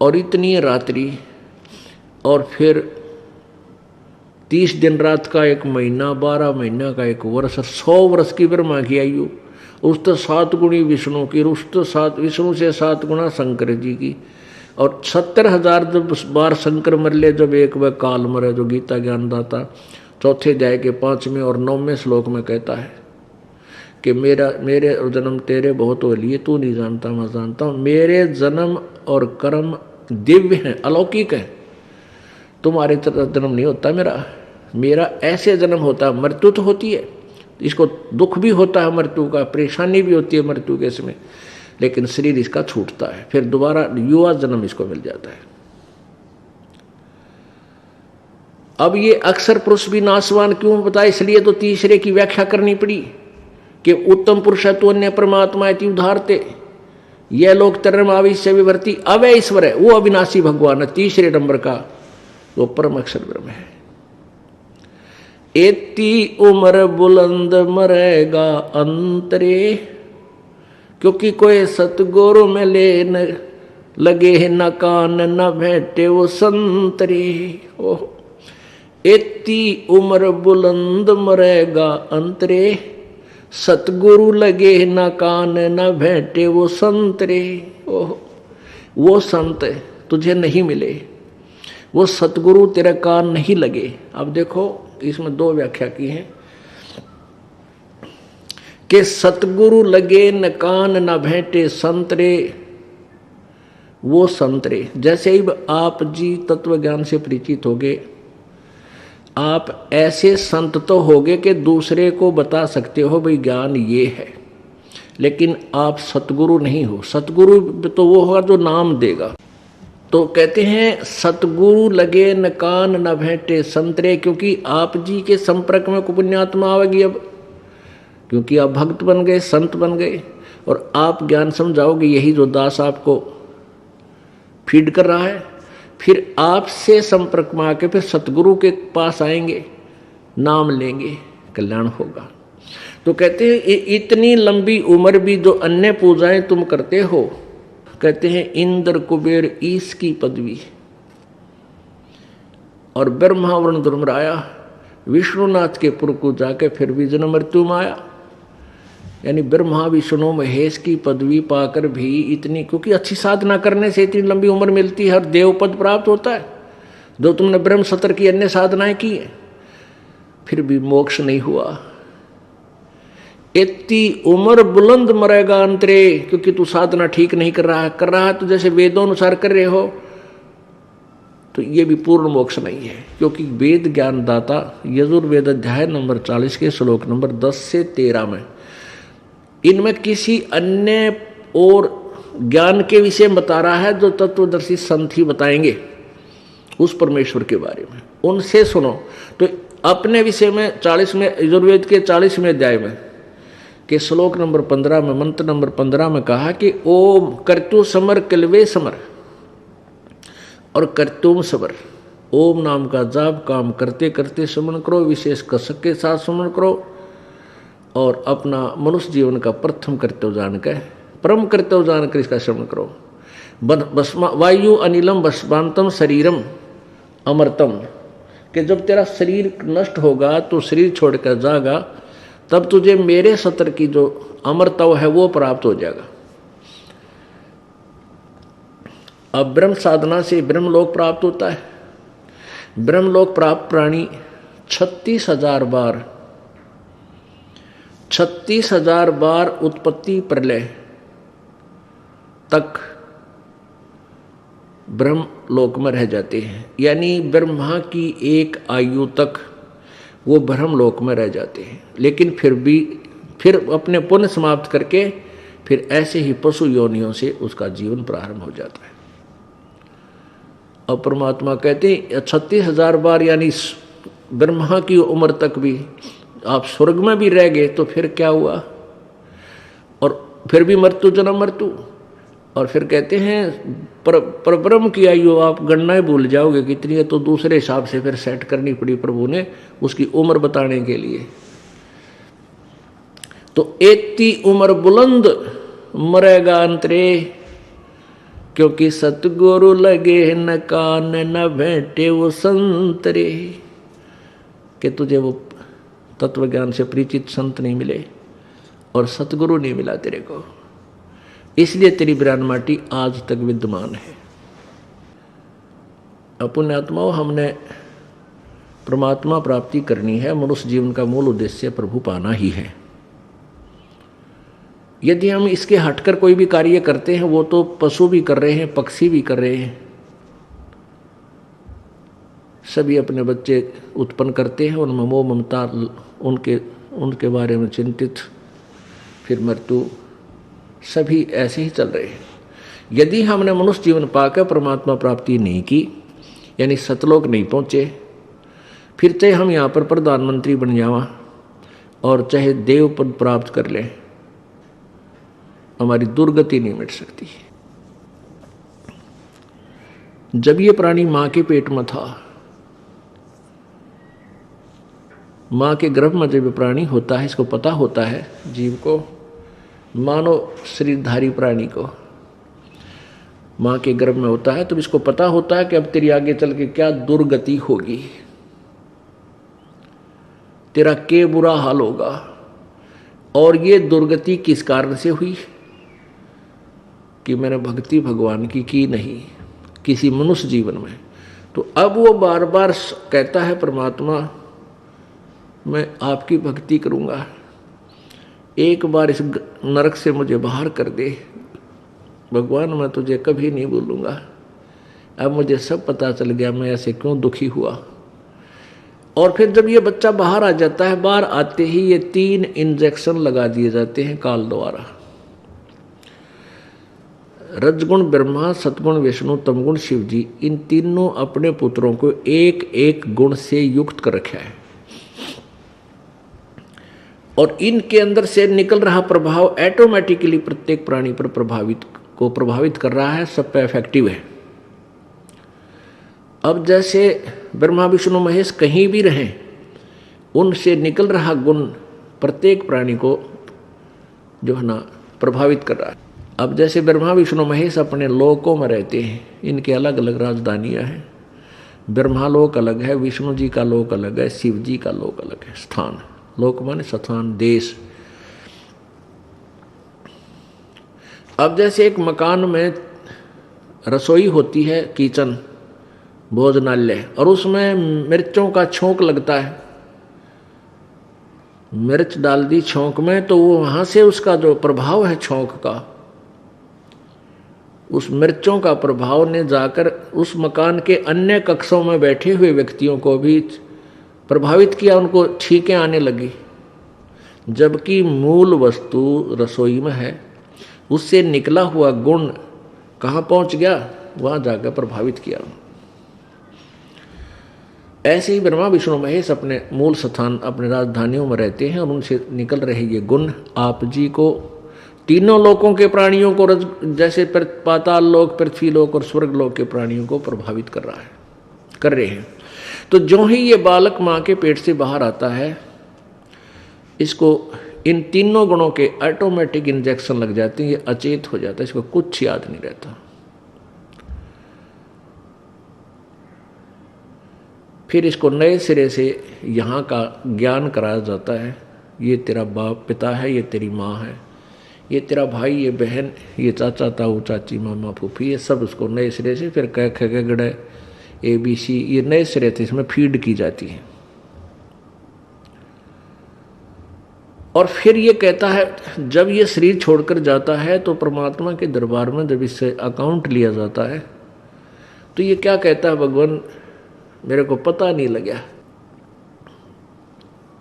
और इतनी रात्रि, और फिर 30 दिन रात का 1 महीना, 12 महीना का 1 वर्ष, 100 वर्ष की ब्रह्मा की आयु, उस तो 7 गुणी विष्णु की, उस तो 7 विष्णु से 7 गुना शंकर जी की, और 70,000 जब बार शंकर मर ले, जब एक वह काल मरे, जो गीता ज्ञानदाता 4थे अध्याय के 5वें और 9वें श्लोक में कहता है कि मेरे जन्म तेरे बहुत हो लिए, तू नहीं जानता मैं जानता हूँ, मेरे जन्म और कर्म दिव्य हैं, अलौकिक हैं, तुम्हारे तरह जन्म नहीं होता मेरा ऐसे जन्म होता है। मृत्यु तो होती है, इसको दुख भी होता है मृत्यु का, परेशानी भी होती है मृत्यु के समय, लेकिन शरीर इसका छूटता है, फिर दोबारा युवा जन्म इसको मिल जाता है। अब ये अक्षर पुरुष भी नाशवान क्यों बताया, इसलिए तो तीसरे की व्याख्या करनी पड़ी कि उत्तम पुरुष है तो अन्य परमात्मा इति उदाहरते, यह लोग तरम आविश्य विवर्ती अवय ईश्वर है, वो अविनाशी भगवान है, तीसरे नंबर का वो परम अक्षर ब्रह्म है। एती उम्र बुलंद मरेगा अंतरे, क्योंकि कोई सतगुरु में ले न लगे न कान न भेटे वो संतरे। ओह, एती उम्र बुलंद मरेगा अंतरे, सतगुरु लगे न कान न भेटे वो संतरे। ओह, वो संत तुझे नहीं मिले, वो सतगुरु तेरे कान नहीं लगे। अब देखो इसमें 2 व्याख्या की है कि सतगुरु लगे न कान न भेंटे संतरे, वो संतरे। जैसे ही आप जी तत्व ज्ञान से परिचित होगे, आप ऐसे संत तो होगे कि दूसरे को बता सकते हो भाई ज्ञान ये है, लेकिन आप सतगुरु नहीं हो। सतगुरु तो वो होगा जो नाम देगा। तो कहते हैं सतगुरु लगे न कान न भेंटे संतरे, क्योंकि आप जी के संपर्क में पुण्यात्मा आवेगी अब, क्योंकि आप भक्त बन गए, संत बन गए, और आप ज्ञान समझाओगे, यही जो दास आपको फीड कर रहा है। फिर आपसे संपर्क में आके फिर सतगुरु के पास आएंगे, नाम लेंगे, कल्याण होगा। तो कहते हैं इतनी लंबी उम्र भी जो अन्य पूजाएं तुम करते हो, कहते हैं इंद्र कुबेर ईश की पदवी, और ब्रह्मा वरुण धर्मराया विष्णुनाथ के पुर को जाके फिर भी जन्म मृत्यु में आया। यानी ब्रह्मा विष्णु महेश की पदवी पाकर भी इतनी, क्योंकि अच्छी साधना करने से इतनी लंबी उम्र मिलती है और देव पद प्राप्त होता है। जो तुमने ब्रह्म सत्र की अन्य साधनाएं की है फिर भी मोक्ष नहीं हुआ। इतनी उम्र बुलंद मरेगा अंतरे, क्योंकि तू साधना ठीक नहीं कर रहा है तो जैसे वेदों अनुसार कर रहे हो तो ये भी पूर्ण मोक्ष नहीं है। क्योंकि वेद ज्ञान दाता यजुर्वेद अध्याय नंबर 40 के श्लोक नंबर 10 से 13 में इनमें किसी अन्य और ज्ञान के विषय बता रहा है जो तत्वदर्शी संत ही बताएंगे उस परमेश्वर के बारे में, उनसे सुनो। तो अपने विषय में 40 में यजुर्वेद के 40वें अध्याय में के श्लोक नंबर 15 में मंत्र नंबर 15 में कहा कि ओम कर्तु समर कलवे समर और कर्तुम सबर। ओम नाम का जाप काम करते करते स्मरण करो, विशेष कसक के साथ स्मरण करो और अपना मनुष्य जीवन का प्रथम कर्तव्य जानकर परम कर्तव्य जानकर इसका श्रवण करो। वायु अनिलम भस्मांतम शरीरम अमृतम, कि जब तेरा शरीर नष्ट होगा तो शरीर छोड़कर जाएगा तब तुझे मेरे सत्र की जो अमरत्व है वो प्राप्त हो जाएगा। अब ब्रह्म साधना से ब्रह्मलोक प्राप्त होता है। ब्रह्मलोक प्राप्त प्राणी 36,000 बार उत्पत्ति प्रलय तक ब्रह्मलोक में रह जाते हैं। यानी ब्रह्मा की एक आयु तक वो ब्रह्मलोक में रह जाते हैं, लेकिन फिर अपने पुण्य समाप्त करके फिर ऐसे ही पशु योनियों से उसका जीवन प्रारंभ हो जाता है। अब परमात्मा कहते हैं 36,000 बार यानी ब्रह्मा की उम्र तक भी आप स्वर्ग में भी रह गए तो फिर क्या हुआ, और फिर भी मृत्यु जन्म मृत्यु। और फिर कहते हैं पर ब्रह्म की आयु आप गणना भूल जाओगे कितनी है, तो दूसरे हिसाब से फिर सेट करनी पड़ी प्रभु ने उसकी उम्र बताने के लिए। तो इतनी उम्र बुलंद मरेगा अंतरे, क्योंकि सतगुरु लगे न कान न बैठे वो संतरे, कि तुझे वो तत्व ज्ञान से परिचित संत नहीं मिले और सतगुरु नहीं मिला तेरे को, इसलिए तेरी ब्राह्मण माटी आज तक विद्यमान है। अपने आत्माओं, हमने परमात्मा प्राप्ति करनी है। मनुष्य जीवन का मूल उद्देश्य प्रभु पाना ही है। यदि हम इसके हटकर कोई भी कार्य करते हैं, वो तो पशु भी कर रहे हैं, पक्षी भी कर रहे हैं, सभी अपने बच्चे उत्पन्न करते हैं, उनमें मोह ममता, उनके बारे में चिंतित, फिर मृत्यु, सभी ऐसे ही चल रहे हैं। यदि हमने मनुष्य जीवन पाकर परमात्मा प्राप्ति नहीं की, यानी सतलोक नहीं पहुँचे, फिर चाहे हम यहाँ पर प्रधानमंत्री बन जावा और चाहे देव पद प्राप्त कर लें, हमारी दुर्गति नहीं मिट सकती। जब ये प्राणी माँ के पेट में था, माँ के गर्भ में जब प्राणी होता है, इसको पता होता है जीव को, मानव शरीरधारी प्राणी को माँ के गर्भ में होता है, तो इसको पता होता है कि अब तेरी आगे चल के क्या दुर्गति होगी, तेरा के बुरा हाल होगा। और ये दुर्गति किस कारण से हुई कि मैंने भक्ति भगवान की नहीं किसी मनुष्य जीवन में। तो अब वो बार बार कहता है परमात्मा मैं आपकी भक्ति करूँगा, एक बार इस नरक से मुझे बाहर कर दे भगवान, मैं तुझे कभी नहीं भूलूंगा। अब मुझे सब पता चल गया मैं ऐसे क्यों दुखी हुआ। और फिर जब ये बच्चा बाहर आ जाता है, बाहर आते ही ये 3 इंजेक्शन लगा दिए जाते हैं काल द्वारा। रजगुण ब्रह्मा, सतगुण विष्णु, तमगुण शिव जी, इन तीनों अपने पुत्रों को एक एक गुण से युक्त कर रखा है। और इनके अंदर से निकल रहा प्रभाव ऑटोमेटिकली प्रत्येक प्राणी पर प्रभावित कर रहा है, सब पे इफेक्टिव है। अब जैसे ब्रह्मा विष्णु महेश कहीं भी रहें, उनसे निकल रहा गुण प्रत्येक प्राणी को जो है ना प्रभावित कर रहा है। अब जैसे ब्रह्मा विष्णु महेश अपने लोकों में रहते हैं, इनके अलग अलग राजधानियां हैं, ब्रह्मालोक अलग है, विष्णु जी का लोक अलग है, शिव जी का लोक अलग है। स्थान, लोक माने स्थान, देश। अब जैसे एक मकान में रसोई होती है, किचन, भोजनालय, और उसमें मिर्चों का छोंक लगता है, मिर्च डाल दी छोंक में, तो वो वहां से उसका जो प्रभाव है छोंक का, उस मिर्चों का प्रभाव ने जाकर उस मकान के अन्य कक्षों में बैठे हुए व्यक्तियों को भी प्रभावित किया, उनको छींकें आने लगी। जबकि मूल वस्तु रसोई में है, उससे निकला हुआ गुण कहाँ पहुंच गया, वहां जाकर प्रभावित किया। ऐसे ही ब्रह्मा विष्णु महेश अपने मूल स्थान, अपने राजधानियों में रहते हैं, और उनसे निकल रहे ये गुण आप जी को, तीनों लोकों के प्राणियों को, जैसे पाताल लोक, पृथ्वी लोक और स्वर्ग लोक के प्राणियों को प्रभावित कर रहा है, कर रहे हैं। तो जो ही ये बालक माँ के पेट से बाहर आता है, इसको इन तीनों गुणों के ऑटोमेटिक इंजेक्शन लग जाते हैं, ये अचेत हो जाता है, इसको कुछ याद नहीं रहता। फिर इसको नए सिरे से यहाँ का ज्ञान कराया जाता है, ये तेरा बाप पिता है, ये तेरी माँ है, ये तेरा भाई, ये बहन, ये चाचा ताऊ चाची मामा फूफी, ये सब उसको नए सिरे से फिर क ख ग ग ABC, ये नए सिरे से इसमें फीड की जाती है। और फिर ये कहता है, जब ये शरीर छोड़कर जाता है तो परमात्मा के दरबार में जब इससे अकाउंट लिया जाता है, तो ये क्या कहता है, भगवान मेरे को पता नहीं लगा,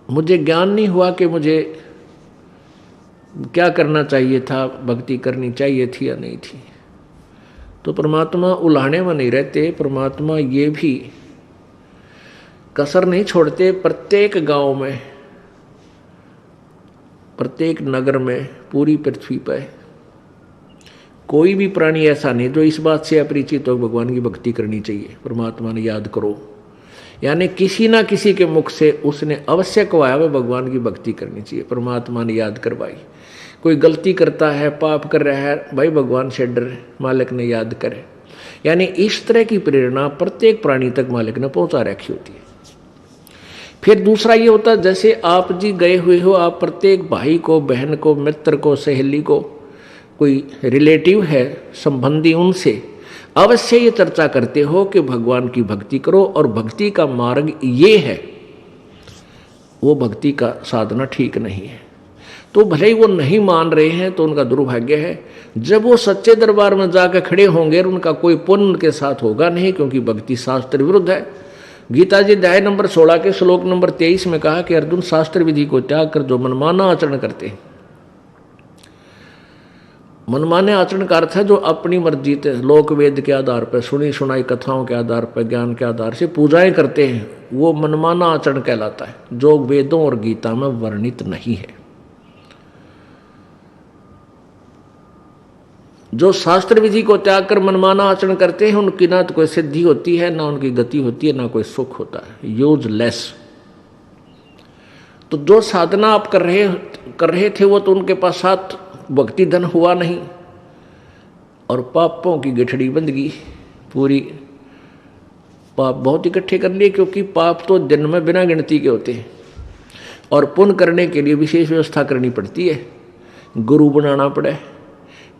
मुझे ज्ञान नहीं हुआ कि मुझे क्या करना चाहिए था, भक्ति करनी चाहिए थी या नहीं थी। तो परमात्मा उलाहने में नहीं रहते, परमात्मा ये भी कसर नहीं छोड़ते। प्रत्येक गांव में, प्रत्येक नगर में, पूरी पृथ्वी पर कोई भी प्राणी ऐसा नहीं जो इस बात से अपरिचित हो भगवान की भक्ति करनी चाहिए, परमात्मा ने याद करो। यानी किसी ना किसी के मुख से उसने अवश्य कहा भगवान की भक्ति करनी चाहिए, परमात्मा ने याद करवाई। कोई गलती करता है, पाप कर रहा है, भाई भगवान से डर, मालिक ने याद करे। यानी इस तरह की प्रेरणा प्रत्येक प्राणी तक मालिक ने पहुंचा रखी होती है। फिर दूसरा ये होता है, जैसे आप जी गए हुए हो, आप प्रत्येक भाई को, बहन को, मित्र को, सहेली को, कोई रिलेटिव है, संबंधी, उनसे अवश्य ये चर्चा करते हो कि भगवान की भक्ति करो, और भक्ति का मार्ग ये है, वो भक्ति का साधना ठीक नहीं है। तो भले ही वो नहीं मान रहे हैं तो उनका दुर्भाग्य है। जब वो सच्चे दरबार में जाकर खड़े होंगे, उनका कोई पुण्य उनके साथ होगा नहीं, क्योंकि भक्ति शास्त्र विरुद्ध है। गीता जी अध्याय नंबर 16 के श्लोक नंबर 23 में कहा कि अर्जुन, शास्त्र विधि को त्याग कर जो मनमाना आचरण करते हैं, मनमाने आचरण का अर्थ है जो अपनी मर्जी से लोक वेद के आधार पर, सुनी सुनाई कथाओं के आधार पर, ज्ञान के आधार से पूजाएं करते हैं, वो मनमाना आचरण कहलाता है, जो वेदों और गीता में वर्णित नहीं है। जो शास्त्र विधि को त्याग कर मनमाना आचरण करते हैं, उनकी ना तो कोई सिद्धि होती है, ना उनकी गति होती है, ना कोई सुख होता है, यूजलेस। तो जो साधना आप कर रहे थे, वो तो उनके पास साथ भक्ति धन हुआ नहीं, और पापों की गठड़ी बंध गई पूरी। पाप बहुत इकट्ठे कर लिए, क्योंकि पाप तो दिन में बिना गिनती के होते हैं, और पुण्य करने के लिए विशेष व्यवस्था करनी पड़ती है, गुरु बनाना पड़े।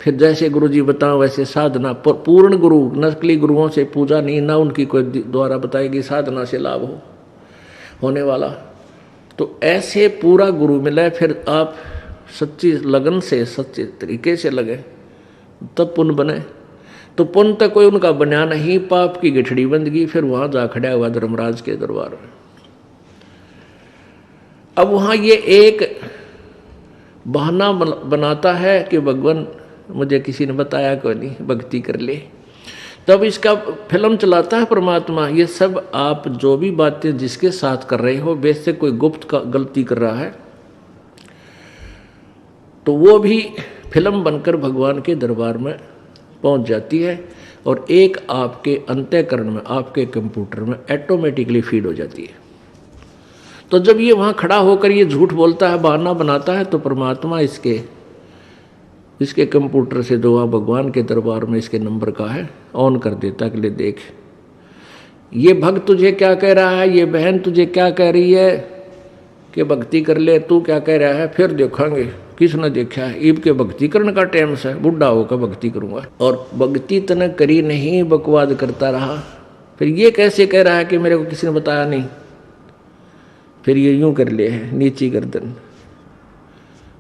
फिर जैसे गुरु जी बताओ वैसे साधना, पूर्ण गुरु, नकली गुरुओं से पूजा नहीं, ना उनकी कोई द्वारा बताएगी साधना से लाभ होने वाला। तो ऐसे पूरा गुरु मिले, फिर आप सच्ची लगन से, सच्चे तरीके से लगे, तब पुण्य बने। तो पुण्य तक कोई उनका बना नहीं, पाप की गठड़ी बंद गई। फिर वहां जा खड़ा हुआ धर्मराज के दरबार में। अब वहां ये एक बहाना बनाता है कि भगवान मुझे किसी ने बताया कोई नहीं, भक्ति कर ले। तब इसका फिल्म चलाता है परमात्मा, ये सब आप जो भी बातें जिसके साथ कर रहे हो, वैसे कोई गुप्त का गलती कर रहा है, तो वो भी फिल्म बनकर भगवान के दरबार में पहुंच जाती है, और एक आपके अंतःकरण में, आपके कंप्यूटर में ऑटोमेटिकली फीड हो जाती है। तो जब ये वहाँ खड़ा होकर ये झूठ बोलता है, बहाना बनाता है, तो परमात्मा इसके कंप्यूटर से जो वहाँ भगवान के दरबार में इसके नंबर का है ऑन कर देता है कि ले देख, ये भक्त तुझे क्या कह रहा है, ये बहन तुझे क्या कह रही है कि भक्ति कर ले, तू क्या कह रहा है, फिर देखेंगे किसने देखा है। ईब के भक्ति करने का टाइम से बुढ़ा होकर भक्ति करूंगा, और भक्ति तने करी नहीं, बकवाद करता रहा। फिर ये कैसे कह रहा है कि मेरे को किसी ने बताया नहीं, फिर ये यूं कर ले है नीची गर्दन।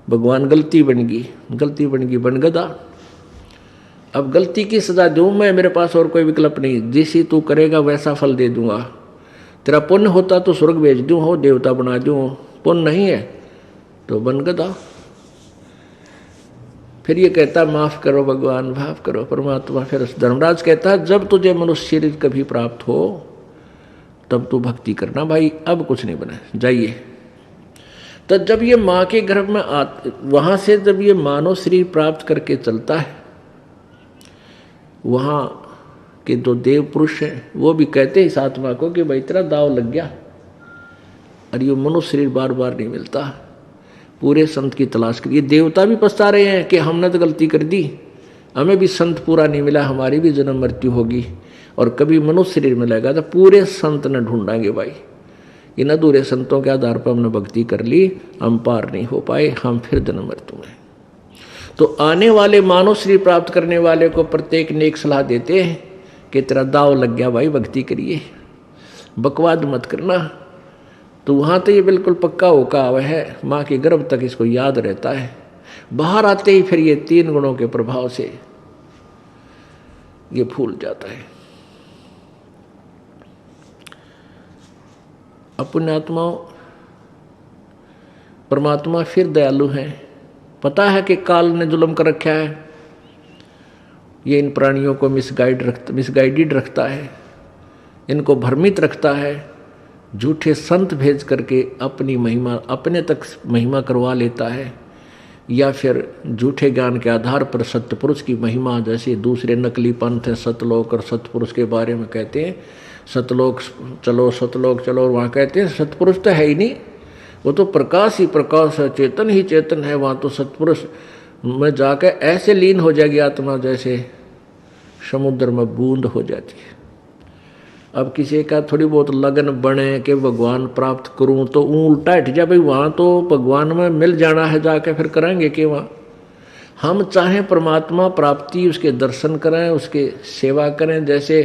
भगवान गलती बन गई बन गदा। अब गलती की सजा दूं मैं, मेरे पास और कोई विकल्प नहीं। जैसी तू करेगा वैसा फल दे दूंगा। तेरा पुण्य होता तो स्वर्ग भेज दूं, हो देवता बना दूं, पुण्य नहीं है तो बन गदा। फिर ये कहता माफ करो भगवान, माफ करो परमात्मा। फिर धर्मराज कहता है जब तुझे मनुष्य शरीर कभी प्राप्त हो तब तू भक्ति करना भाई, अब कुछ नहीं बना, जाइए। तो जब ये माँ के गर्भ में वहां से जब ये मानव शरीर प्राप्त करके चलता है, वहां के जो देव पुरुष हैं वो भी कहते हैं इस आत्मा को कि भाई तेरा दाव लग गया, और ये मनुष्य शरीर बार बार नहीं मिलता, पूरे संत की तलाश करिए। देवता भी पछता रहे हैं कि हमने तो गलती कर दी, हमें भी संत पूरा नहीं मिला, हमारी भी जन्म मृत्यु होगी, और कभी मनुष्य शरीर मिलेगा तो पूरे संत ने ढूंढाएंगे भाई। इन अधूरे संतों के आधार पर हमने भक्ति कर ली, हम पार नहीं हो पाए, हम फिर जन्म मृत्यु में। तो आने वाले मानव शरीर प्राप्त करने वाले को प्रत्येक ने एक सलाह देते हैं कि तेरा दाव लग गया भाई, भक्ति करिए, बकवाद मत करना। तो वहाँ तो ये बिल्कुल पक्का होका हुआ है, माँ के गर्भ तक इसको याद रहता है। बाहर आते ही फिर ये 3 गुणों के प्रभाव से ये भूल जाता है। अपने आत्माओं, परमात्मा फिर दयालु हैं। पता है कि काल ने जुल्म कर रखा है, ये इन प्राणियों को मिसगाइडेड रखता है, इनको भ्रमित रखता है, झूठे संत भेज करके अपनी महिमा अपने तक महिमा करवा लेता है, या फिर झूठे ज्ञान के आधार पर सत्पुरुष की महिमा, जैसे दूसरे नकली पंथ हैं सतलोक और सत्पुरुष के बारे में कहते हैं सतलोक चलो, वहाँ कहते हैं सत्पुरुष तो है ही नहीं, वो तो प्रकाश ही प्रकाश है, चेतन ही चेतन है। वहाँ तो सत्पुरुष में जाकर ऐसे लीन हो जाएगी आत्मा जैसे समुद्र में बूंद हो जाती है। अब किसी का थोड़ी बहुत लगन बने कि भगवान प्राप्त करूं तो उल्टा हट जा भाई, वहाँ तो भगवान में मिल जाना है, जाके फिर करेंगे कि वहाँ हम चाहें परमात्मा प्राप्ति, उसके दर्शन करें, उसके सेवा करें। जैसे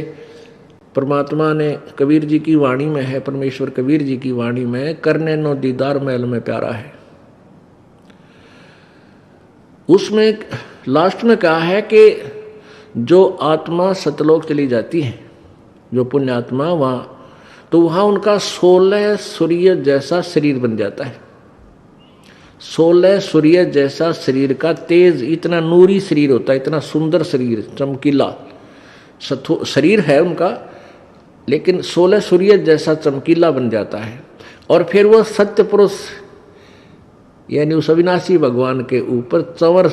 परमात्मा ने कबीर जी की वाणी में है, परमेश्वर कबीर जी की वाणी में, करने नो दीदार महल में प्यारा है। उसमें लास्ट में कहा है कि जो आत्मा सतलोक चली जाती है, जो पुण्य आत्मा, वहाँ तो वहाँ उनका 16 सूर्य जैसा शरीर बन जाता है। 16 सूर्य जैसा शरीर का तेज, इतना नूरी शरीर होता है, इतना सुंदर शरीर, चमकीला शरीर है उनका, लेकिन 16 सूर्य जैसा चमकीला बन जाता है। और फिर वो सत्य पुरुष यानी उस अविनाशी भगवान के ऊपर चंवर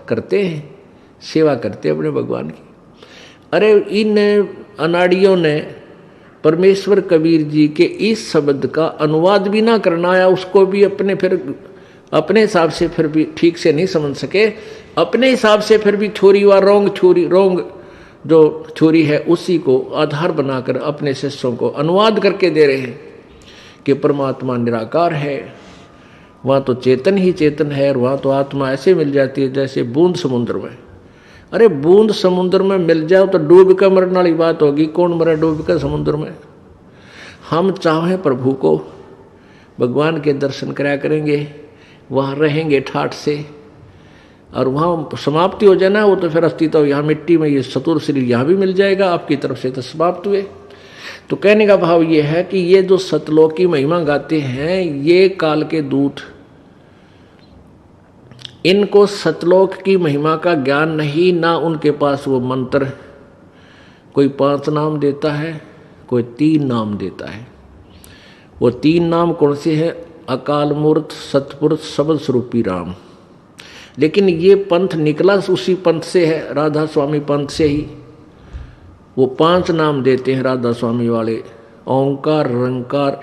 करते हैं, सेवा करते हैं अपने भगवान की। अरे इन अनाड़ियों ने परमेश्वर कबीर जी के इस शब्द का अनुवाद भी ना करना आया, उसको भी अपने हिसाब से फिर भी ठीक से नहीं समझ सके, अपने हिसाब से फिर भी थ्योरी व रोंग जो थ्योरी है उसी को आधार बनाकर अपने शिष्यों को अनुवाद करके दे रहे हैं कि परमात्मा निराकार है, वहाँ तो चेतन ही चेतन है, और वहाँ तो आत्मा ऐसे मिल जाती है जैसे बूंद समुद्र में। अरे बूंद समुद्र में मिल जाओ तो डूब कर मरने वाली बात होगी, कौन मरे डूब कर समुद्र में। हम चाहें प्रभु को, भगवान के दर्शन कराया करेंगे, वहाँ रहेंगे ठाठ से, और वहाँ समाप्ति हो जाए ना, वो तो फिर अस्तित्व तो यहाँ मिट्टी में, ये चतुर शरीर यहाँ भी मिल जाएगा आपकी तरफ से, तो समाप्त हुए। तो कहने का भाव ये है कि ये जो सतलोक की महिमा गाते हैं, ये काल के दूत, इनको सतलोक की महिमा का ज्ञान नहीं, ना उनके पास वो मंत्र, कोई 5 नाम देता है, कोई 3 नाम देता है। वो 3 नाम कौन से हैं? अकाल मूर्त, सतपुरुष, शब्द स्वरूपी राम। लेकिन ये पंथ निकला उसी पंथ से है, राधा स्वामी पंथ से ही। वो 5 नाम देते हैं राधा स्वामी वाले, ओंकार, रंकार,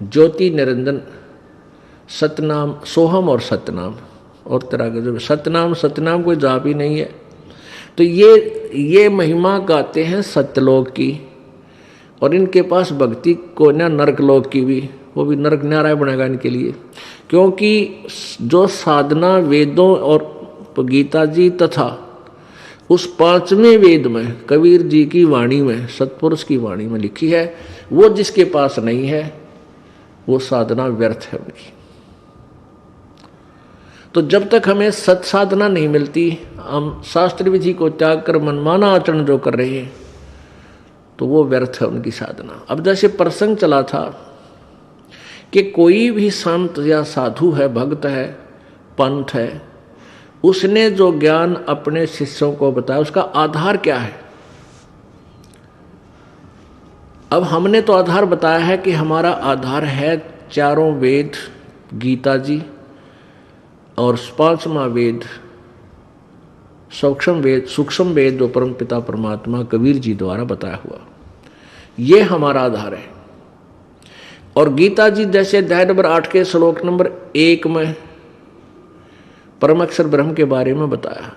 ज्योति, निरंजन, सतनाम, सोहम और सतनाम। और तरह का जो सतनाम कोई जाप ही नहीं है। तो ये महिमा गाते हैं सत्यलोक की, और इनके पास भक्ति को ना नरक लोक की भी, वो भी नरक न्यारा बनेगा इनके लिए। क्योंकि जो साधना वेदों और गीता जी तथा उस पांचवें वेद में कबीर जी की वाणी में, सतपुरुष की वाणी में लिखी है, वो जिसके पास नहीं है वो साधना व्यर्थ है उनकी। तो जब तक हमें सत साधना नहीं मिलती, हम शास्त्र विधि को त्याग कर मनमाना आचरण जो कर रहे हैं, तो वो व्यर्थ है उनकी साधना। अब जैसे प्रसंग चला था कि कोई भी संत या साधु है, भक्त है, पंथ है, उसने जो ज्ञान अपने शिष्यों को बताया उसका आधार क्या है। अब हमने तो आधार बताया है कि हमारा आधार है चारों वेद, गीता जी, और पांचवा वेद सूक्ष्म वेद जो परम पिता परमात्मा कबीर जी द्वारा बताया हुआ, ये हमारा आधार है। और गीता जी जैसे अध्याय नंबर 8 के श्लोक नंबर 1 में परम अक्षर ब्रह्म के बारे में बताया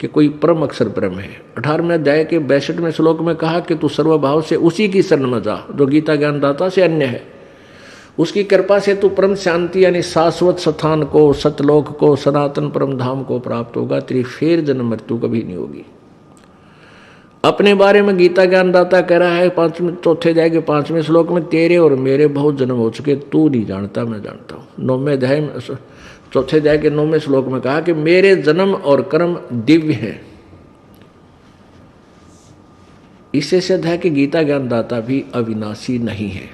कि कोई परम अक्षर ब्रह्म है। 18वें अध्याय के 62वें श्लोक में कहा कि तू सर्वभाव से उसी की शरण में जा जो गीता ज्ञानदाता से अन्य है। उसकी कृपा से तू परम शांति यानी शाश्वत स्थान को, सतलोक को, सनातन परम धाम को प्राप्त होगा। तेरी फिर जन्म मृत्यु कभी नहीं होगी। अपने बारे में गीता ज्ञानदाता कह रहा है चौथे अध्याय के 5वें श्लोक में, तेरे और मेरे बहुत जन्म हो चुके, तू नहीं जानता, मैं जानता हूँ। 9वें अध्याय में, चौथे अध्याय के 9वें श्लोक में कहा कि मेरे जन्म और कर्म दिव्य हैं। इससे सिद्ध है कि गीता ज्ञानदाता भी अविनाशी नहीं है।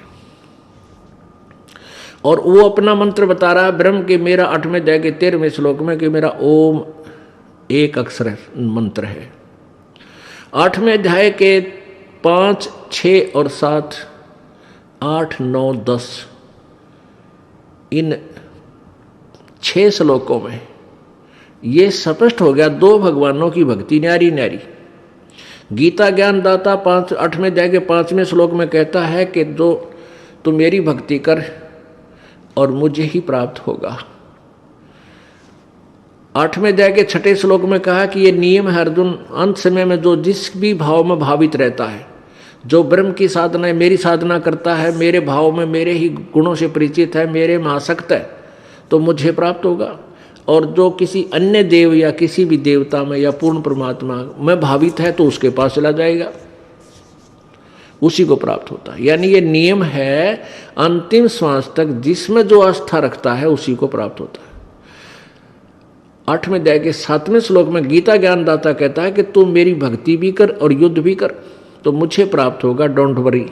और वो अपना मंत्र बता रहा है ब्रह्म के, मेरा 8वें अध्याय के 13वें श्लोक में, कि मेरा ओम एक अक्षर मंत्र है। 8वें अध्याय के 5, 6 और 7, 8, 9, 10 इन 6 श्लोकों में ये स्पष्ट हो गया दो भगवानों की भक्ति न्यारी न्यारी। गीता ज्ञानदाता 8वें अध्याय के 5वें श्लोक में कहता है कि जो तू मेरी भक्ति कर और मुझे ही प्राप्त होगा। 8वें अध्याय के 6ठे श्लोक में कहा कि ये नियम है अर्जुन, अंत समय में जो जिस भी भाव में भावित रहता है, जो ब्रह्म की साधना है, मेरी साधना करता है, मेरे भाव में, मेरे ही गुणों से परिचित है, मेरे में आसक्त है, तो मुझे प्राप्त होगा। और जो किसी अन्य देव या किसी भी देवता में या पूर्ण परमात्मा में भावित है तो उसके पास चला जाएगा, उसी को प्राप्त होता है। यानी ये नियम है अंतिम श्वास तक जिसमें जो आस्था रखता है उसी को प्राप्त होता है। 8वें अध्याय के 7वें श्लोक में गीता ज्ञानदाता कहता है कि तू मेरी भक्ति भी कर और युद्ध भी कर तो मुझे प्राप्त होगा, डोंट वरी,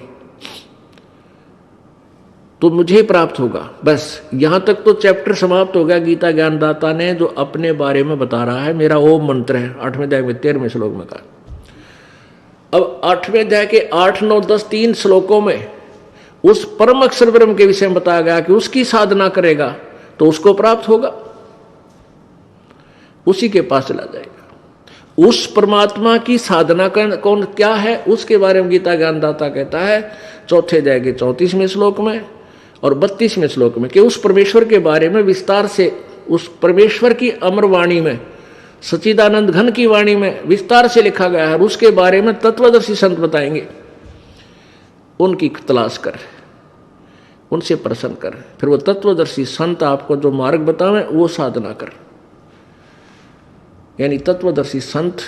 तो मुझे प्राप्त होगा। बस यहां तक तो चैप्टर समाप्त हो गया। गीता ज्ञानदाता ने जो अपने बारे में बता रहा है, मेरा ओम मंत्र है, 8वें अध्याय में 13वें श्लोक में कहा। अब 8वें अध्याय के 8, 9, 10 3 श्लोकों में उस परम अक्षर ब्रह्म के विषय में बताया गया कि उसकी साधना करेगा तो उसको प्राप्त होगा, उसी के पास चला जाएगा। उस परमात्मा की साधना कौन क्या है उसके बारे में गीता ज्ञानदाता कहता है 4थे अध्याय के 34वें श्लोक में और 32वें श्लोक में कि उस परमेश्वर के बारे में विस्तार से, उस परमेश्वर की अमर वाणी में, सच्चिदानंद घन की वाणी में विस्तार से लिखा गया है। और उसके बारे में तत्वदर्शी संत बताएंगे, उनकी तलाश कर, उनसे प्रसन्न कर, फिर वो तत्वदर्शी संत आपको जो मार्ग बतावे वो साधना कर। यानी तत्वदर्शी संत,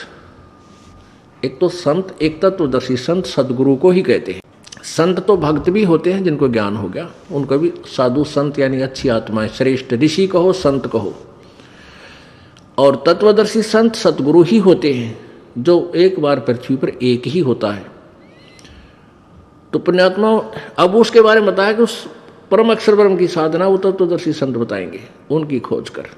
एक तो संत, एक तत्वदर्शी संत सदगुरु को ही कहते हैं। संत तो भक्त भी होते हैं जिनको ज्ञान हो गया, उनको भी साधु संत यानी अच्छी आत्माएं, श्रेष्ठ ऋषि कहो, संत कहो। और तत्वदर्शी संत सतगुरु ही होते हैं जो एक बार पृथ्वी पर एक ही होता है। तो पुण्यात्मा अब उसके बारे में बताया कि उस परम अक्षर ब्रह्म की साधना वो तत्वदर्शी संत बताएंगे, उनकी खोज कर।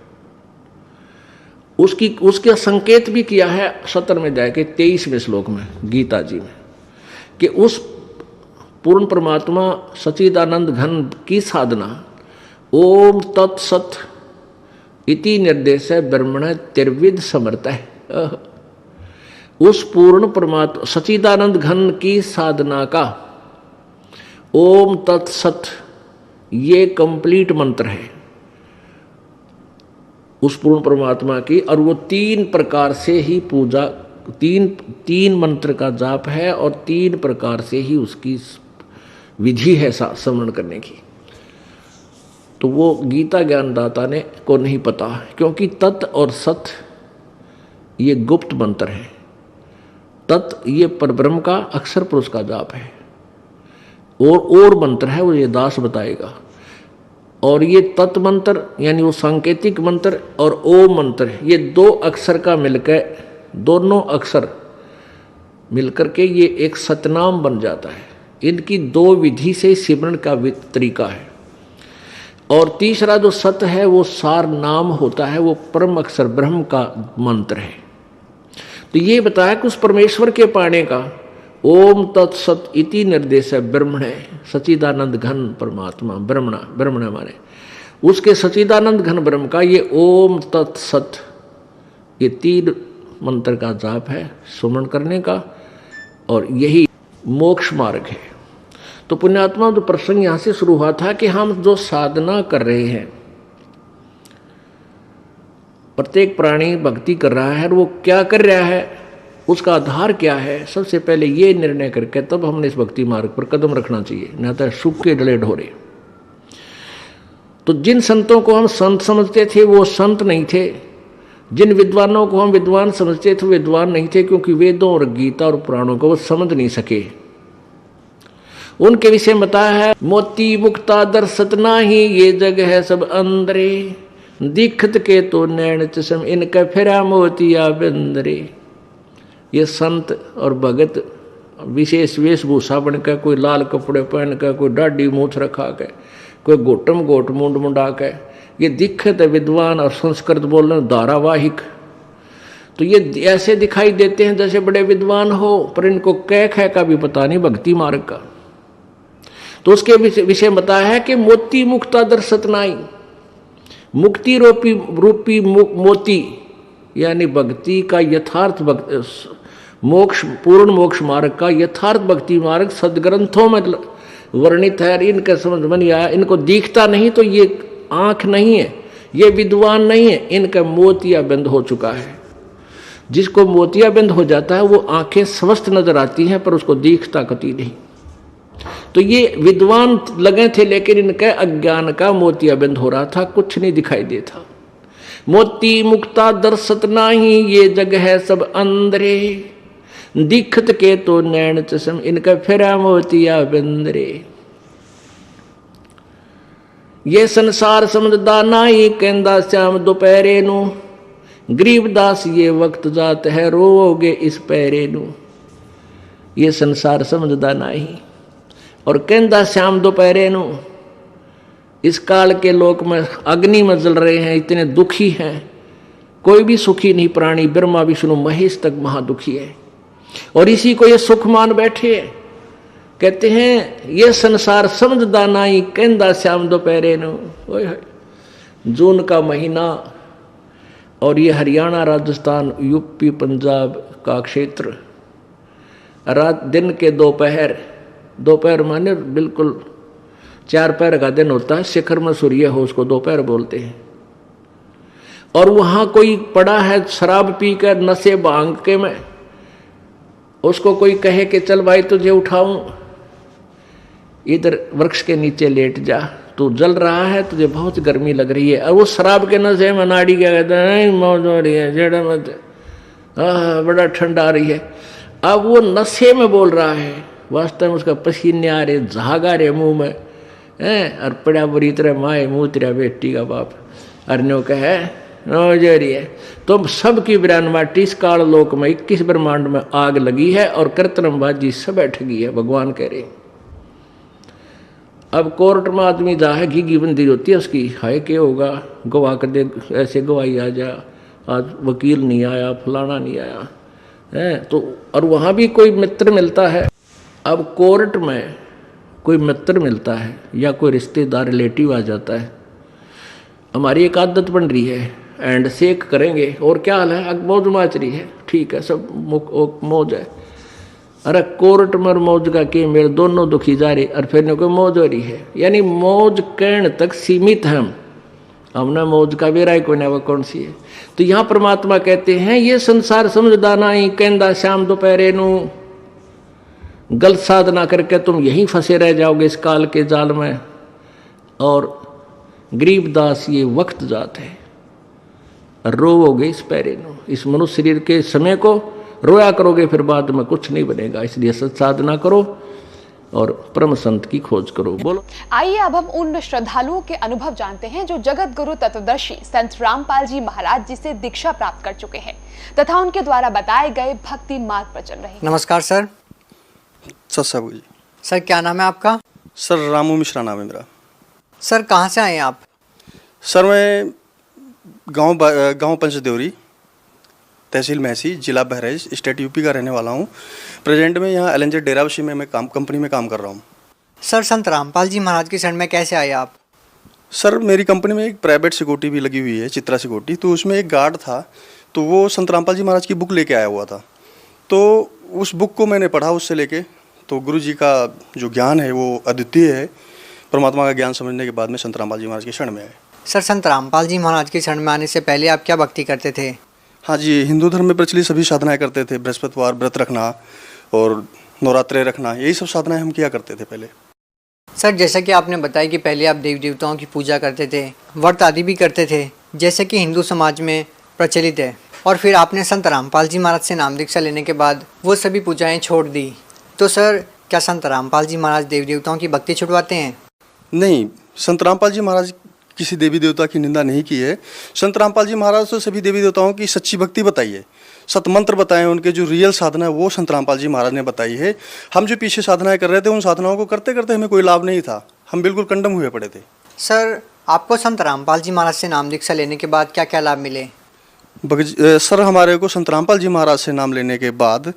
उसके संकेत भी किया है 17वें अध्याय के 23वें श्लोक में गीता जी में कि उस पूर्ण परमात्मा सच्चिदानंद घन की साधना ओम तत्सत इति निर्देश ब्रह्मण त्रिविध समर्थ है। उस पूर्ण परमात्मा सच्चिदानंद घन की साधना का ओम तत्सत ये कंप्लीट मंत्र है उस पूर्ण परमात्मा की, और वो 3 प्रकार से ही पूजा तीन मंत्र का जाप है और 3 प्रकार से ही उसकी विधि है स्मरण करने की। तो वो गीता ज्ञानदाता ने को नहीं पता, क्योंकि तत् और सत ये गुप्त मंत्र है। तत् ये परब्रह्म का अक्षर पुरुष का जाप है, और मंत्र है वो ये दास बताएगा। और ये तत् मंत्र यानी वो सांकेतिक मंत्र और ओम मंत्र, ये 2 अक्षर का मिलकर, दोनों अक्षर मिलकर के ये एक सतनाम बन जाता है। इनकी 2 विधि से सिमरण का तरीका है। और तीसरा जो सत है वो सार नाम होता है, वो परम अक्षर ब्रह्म का मंत्र है। तो ये बताया कि उस परमेश्वर के पाने का ओम तत्सत इति निर्देश है ब्रह्मणे सचिदानंद घन परमात्मा। ब्रह्मण माने उसके सचिदानंद घन ब्रह्म का ये ओम तत्सत, ये 3 मंत्र का जाप है सुमरण करने का, और यही मोक्ष मार्ग है। तो पुण्यात्मा जो प्रसंग यहां से शुरू हुआ था कि हम जो साधना कर रहे हैं, प्रत्येक प्राणी भक्ति कर रहा है, और वो क्या कर रहा है, उसका आधार क्या है, सबसे पहले ये निर्णय करके तब हमने इस भक्ति मार्ग पर कदम रखना चाहिए, न तो सुख के डले ढोरे। तो जिन संतों को हम संत समझते थे वो संत नहीं थे, जिन विद्वानों को हम विद्वान समझते थे विद्वान नहीं थे, क्योंकि वेदों और गीता और पुराणों को वो समझ नहीं सके। उनके विषय में बताया है, मोती मुक्ता दर्शत नाही, ये जग है सब अंदरे, दिखत के तो नैन चश्म, इनका फिरा मोतिया बंदरे। ये संत और भगत विशेष वेशभूषा बनकर, कोई लाल कपड़े पहनकर, कोई डाढ़ी मूछ रखा के, कोई गोटम गोट मुंड मुंडा के, ये दिखत है विद्वान और संस्कृत बोलने धारावाहिक। तो ये ऐसे दिखाई देते हैं जैसे बड़े विद्वान हो, पर इनको कह कह का भी पता नहीं भक्ति मार्ग का। तो उसके विषय बताया है कि मोती मुक्ता दर्शत नाई, मुक्ति रूपी मोती यानी भक्ति का यथार्थ मोक्ष, पूर्ण मोक्ष मार्ग का यथार्थ भक्ति मार्ग सदग्रंथों में वर्णित है। इनका समझ में नहीं आया, इनको दिखता नहीं, तो ये आंख नहीं है, ये विद्वान नहीं है, इनका मोतियाबिंद हो चुका है। जिसको मोतियाबिंद हो जाता है वो आंखें स्वस्थ नजर आती हैं, पर उसको दिखता कति नहीं। तो ये विद्वान लगे थे, लेकिन इनके अज्ञान का मोतियाबिंद हो रहा था, कुछ नहीं दिखाई देता। मोती मुक्ता दर्शत नाही, ये जग है सब अंदरे, दिखत के तो नैन चश्म, इनका फिरा मोतिया बिंदरे। ये संसार समझदा नाही, कहंदा श्याम दोपहरे नू, गरीबदास ये वक्त जात है, रोओगे इस पैरे नू। ये संसार समझदा नाही, और कहंदा श्याम दोपहरे नू, इस काल के लोक में अग्नि में जल रहे हैं, इतने दुखी हैं। कोई भी सुखी नहीं प्राणी, ब्रह्मा विष्णु महेश तक महादुखी है, और इसी को ये सुख मान बैठे। कहते हैं ये संसार समझदा नाई, कहंदा श्याम दोपहरे नु। जून का महीना, और ये हरियाणा राजस्थान यूपी पंजाब का क्षेत्र, रात दिन के दोपहर माने बिल्कुल 4 पहर का दिन होता है, शिखर में सूर्य हो उसको दोपहर बोलते हैं। और वहां कोई पड़ा है शराब पीकर नशे भांग के में, उसको कोई कहे कि चल भाई तुझे उठाऊं, इधर वृक्ष के नीचे लेट जा, तू जल रहा है, तुझे बहुत गर्मी लग रही है। और वो शराब के नशे में नाड़ी क्या कहते हैं, मौज हो रही है, जेड़ा मत, बड़ा ठंडा आ रही है। अब वो नशे में बोल रहा है, वास्तव में उसका पसीने आ रहे, झाग आ रहे मुंह में, और पड़ा बुरी तरह माए मुँह तेरा बेटी का बाप अरण्यों का है नौजरी है। तो सबकी बिरान माटी, इस काल लोक में 21 ब्रह्मांड में आग लगी है, और कृत्रिमबाजी सब बैठ गई है। भगवान कह रहे अब कोर्ट में आदमी जा है, घी बंदी होती है उसकी, हाय क्या होगा, गवाह कर दे, ऐसे गवाही आ जा, आज वकील नहीं आया, फलाना नहीं आया है। तो और वहाँ भी कोई मित्र मिलता है। अब कोर्ट में कोई मित्र मिलता है या कोई रिश्तेदार रिलेटिव आ जाता है, हमारी एक आदत बन रही है, एंड शेक करेंगे, और क्या हाल है, अब मौज माच रही है, ठीक है सब मौज है। अरे कोर्ट में मौज का के मेरे दोनों दुखी जा रहे, और फिर कोई मौज हो रही है। यानी मौज कहने तक सीमित है हम, हमने मौज का बेरा कोई ना, वो कौन सी है। तो यहाँ परमात्मा कहते हैं ये संसार समझदा नहीं, कहंदा शाम दोपहरे नू गलत साधना करके तुम यहीं फंसे रह जाओगे इस काल के जाल में। और गरीबदास ये वक्त जात है, रोवोगे इस पैरे नू, इस मनुष्य शरीर के समय को रोया करोगे, फिर बाद में कुछ नहीं बनेगा। इसलिए सत साधना करो और परम संत की खोज करो। बोलो। आइए अब हम उन श्रद्धालुओं के अनुभव जानते हैं जो जगत गुरु तत्वदर्शी संत रामपाल जी महाराज जी से दीक्षा प्राप्त कर चुके हैं तथा उनके द्वारा बताए गए भक्ति मार्ग पर चल रहे हैं। नमस्कार सर। सत्साबू जी। सर क्या नाम है आपका? सर रामू मिश्रा नाम है मेरा। सर कहाँ से आए हैं आप? सर मैं गांव पंचदेवरी, तहसील महसी, जिला बहराइच, स्टेट यूपी का रहने वाला हूँ। प्रेजेंट में यहाँ LNZ डेराबशी में मैं कंपनी में काम कर रहा हूँ। सर संत रामपाल जी महाराज की शरण में कैसे आए आप? सर मेरी कंपनी में एक प्राइवेट सिक्योरिटी भी लगी हुई है, चित्रा सिक्योरिटी, तो उसमें एक गार्ड था, तो वो संत रामपाल जी महाराज की बुक लेके आया हुआ था। तो उस बुक को मैंने पढ़ा, उससे लेके तो गुरु जी का जो ज्ञान है वो अद्वितीय है। परमात्मा का ज्ञान समझने के बाद में संत रामपाल जी महाराज की शरण में आए। सर संत रामपाल जी महाराज की शरण में आने से पहले आप क्या भक्ति करते थे? हाँ जी, हिंदू धर्म में प्रचलित सभी साधनाएं करते थे, बृहस्पतिवार व्रत रखना और नवरात्रे रखना, यही सब साधनाएं हम किया करते थे पहले। सर जैसा कि आपने बताया कि पहले आप देवी देवताओं की पूजा करते थे, व्रत आदि भी करते थे जैसे कि हिंदू समाज में प्रचलित है, और फिर आपने संत रामपाल जी महाराज से नाम दीक्षा लेने के बाद वो सभी पूजाएँ छोड़ दी। तो सर क्या संत रामपाल जी महाराज देवी देवताओं की भक्ति छुड़वाते हैं? नहीं, संत रामपाल जी महाराज किसी देवी देवता की निंदा नहीं की है। संत रामपाल जी महाराज तो सभी देवी देवताओं की सच्ची भक्ति बताई है, सतमंत्र बताए, उनके जो रियल साधना है वो संत रामपाल जी महाराज ने बताई है। हम जो पीछे साधनाएं कर रहे थे, उन साधनाओं को करते करते हमें कोई लाभ नहीं था, हम बिल्कुल कंडम हुए पड़े थे। सर आपको संत रामपाल जी महाराज से नाम दीक्षा लेने के बाद क्या क्या लाभ मिले? सर हमारे को संत रामपाल जी महाराज से नाम लेने के बाद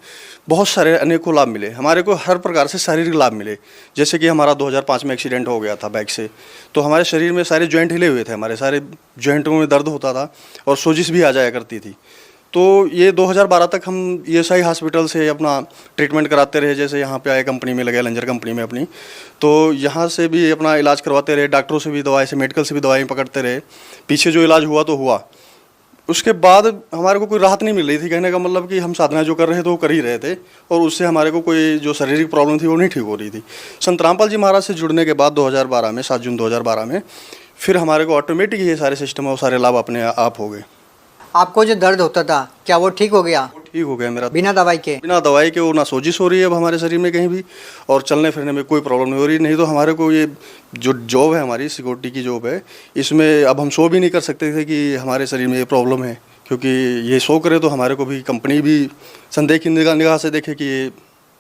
बहुत सारे अनेकों लाभ मिले। हमारे को हर प्रकार से शारीरिक लाभ मिले, जैसे कि हमारा 2005 में एक्सीडेंट हो गया था बाइक से, तो हमारे शरीर में सारे जॉइंट हिले हुए थे, हमारे सारे जॉइंटों में दर्द होता था और सोजिश भी आ जाया करती थी। तो ये 2012 तक हम ESI हॉस्पिटल से अपना ट्रीटमेंट कराते रहे, जैसे यहाँ पे आए कंपनी में लगे, लंजर कंपनी में अपनी, तो यहाँ से भी अपना इलाज करवाते रहे, डॉक्टरों से भी दवाई से, मेडिकल से भी दवाई पकड़ते रहे। पीछे जो इलाज हुआ तो हुआ, उसके बाद हमारे को कोई राहत नहीं मिल रही थी। कहने का मतलब कि हम साधना जो कर रहे थे वो कर ही रहे थे और उससे हमारे को कोई जो शारीरिक प्रॉब्लम थी वो नहीं ठीक हो रही थी। संत रामपाल जी महाराज से जुड़ने के बाद 2012 में 7 जून 2012 में फिर हमारे को ऑटोमेटिक ये सारे सिस्टम और सारे लाभ अपने आप हो गए। आपको जो दर्द होता था क्या वो ठीक हो गया? ठीक हो गया मेरा, बिना दवाई के? बिना दवाई के। वो ना सोजिश हो रही है अब हमारे शरीर में कहीं भी, और चलने फिरने में कोई प्रॉब्लम नहीं हो रही। नहीं तो हमारे को ये जो जॉब है, हमारी सिक्योरिटी की जॉब है, इसमें अब हम शो भी नहीं कर सकते थे कि हमारे शरीर में ये प्रॉब्लम है, क्योंकि ये शो करे तो हमारे को भी कंपनी भी संदेह की निगाह से देखे कि ये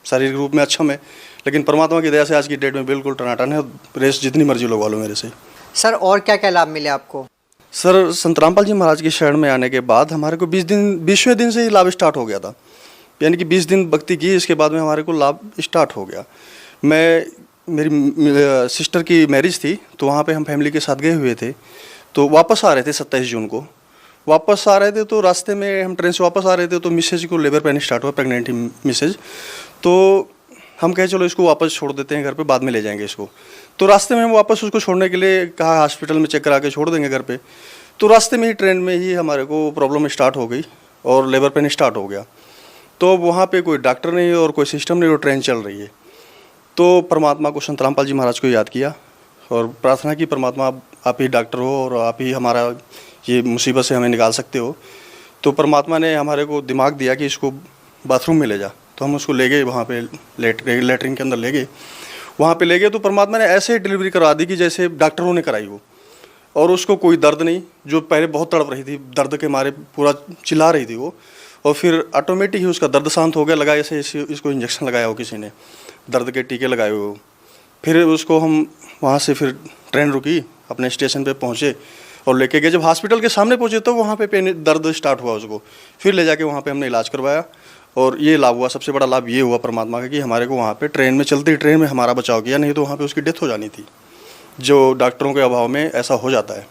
शारीरिक रूप में अक्षम है। लेकिन परमात्मा की दया से आज की डेट में बिल्कुल टनाटन है, रेस जितनी मर्जी लगवा लो मेरे से। सर और क्या क्या लाभ मिले आपको? सर संत रामपाल जी महाराज की शरण में आने के बाद हमारे को 20वें दिन से ही लाभ स्टार्ट हो गया था, यानी कि 20 दिन भक्ति की, इसके बाद में हमारे को लाभ स्टार्ट हो गया। मेरी सिस्टर की मैरिज थी, तो वहाँ पे हम फैमिली के साथ गए हुए थे, तो वापस आ रहे थे 27 जून को वापस आ रहे थे। तो रास्ते में हम ट्रेन से वापस आ रहे थे, तो मिसेज को लेबर पेन स्टार्ट हुआ, प्रेगनेंट मिसेज। तो हम कहे चलो इसको वापस छोड़ देते हैं घर पे, बाद में ले जाएंगे इसको। तो रास्ते में हम वापस उसको छोड़ने के लिए कहा, हॉस्पिटल में चेक करा के छोड़ देंगे घर पे। तो रास्ते में ही ट्रेन में ही हमारे को प्रॉब्लम स्टार्ट हो गई और लेबर पेन स्टार्ट हो गया। तो वहाँ पे कोई डॉक्टर नहीं और कोई सिस्टम नहीं और ट्रेन चल रही है। तो परमात्मा को, संत रामपाल जी महाराज को याद किया और प्रार्थना की, परमात्मा आप ही डॉक्टर हो और आप ही हमारा ये मुसीबत से हमें निकाल सकते हो। तो परमात्मा ने हमारे को दिमाग दिया कि इसको बाथरूम में ले जा। तो हम उसको ले गए वहाँ पे, लेटरिन के अंदर ले गए। वहाँ पे ले गए तो परमात्मा ने ऐसे डिलीवरी करवा दी कि जैसे डॉक्टरों ने कराई हो, और उसको कोई दर्द नहीं। जो पहले बहुत तड़प रही थी, दर्द के मारे पूरा चिल्ला रही थी वो, और फिर ऑटोमेटिक ही उसका दर्द शांत हो गया। लगा ऐसे इसको इंजेक्शन लगाया हो किसी ने, दर्द के टीके लगाए हो। फिर उसको हम वहाँ से फिर ट्रेन रुकी, अपने स्टेशन पे पहुँचे और लेके गए। जब हॉस्पिटल के सामने पहुँचे तो वहाँ पे दर्द स्टार्ट हुआ उसको, फिर ले जाके वहाँ पे हमने इलाज करवाया और ये लाभ हुआ। सबसे बड़ा लाभ ये हुआ परमात्मा का कि हमारे को वहाँ पे ट्रेन में, चलती ट्रेन में हमारा बचाव किया, नहीं तो वहाँ पे उसकी डेथ हो जानी थी। जो डॉक्टरों के अभाव में ऐसा हो जाता है।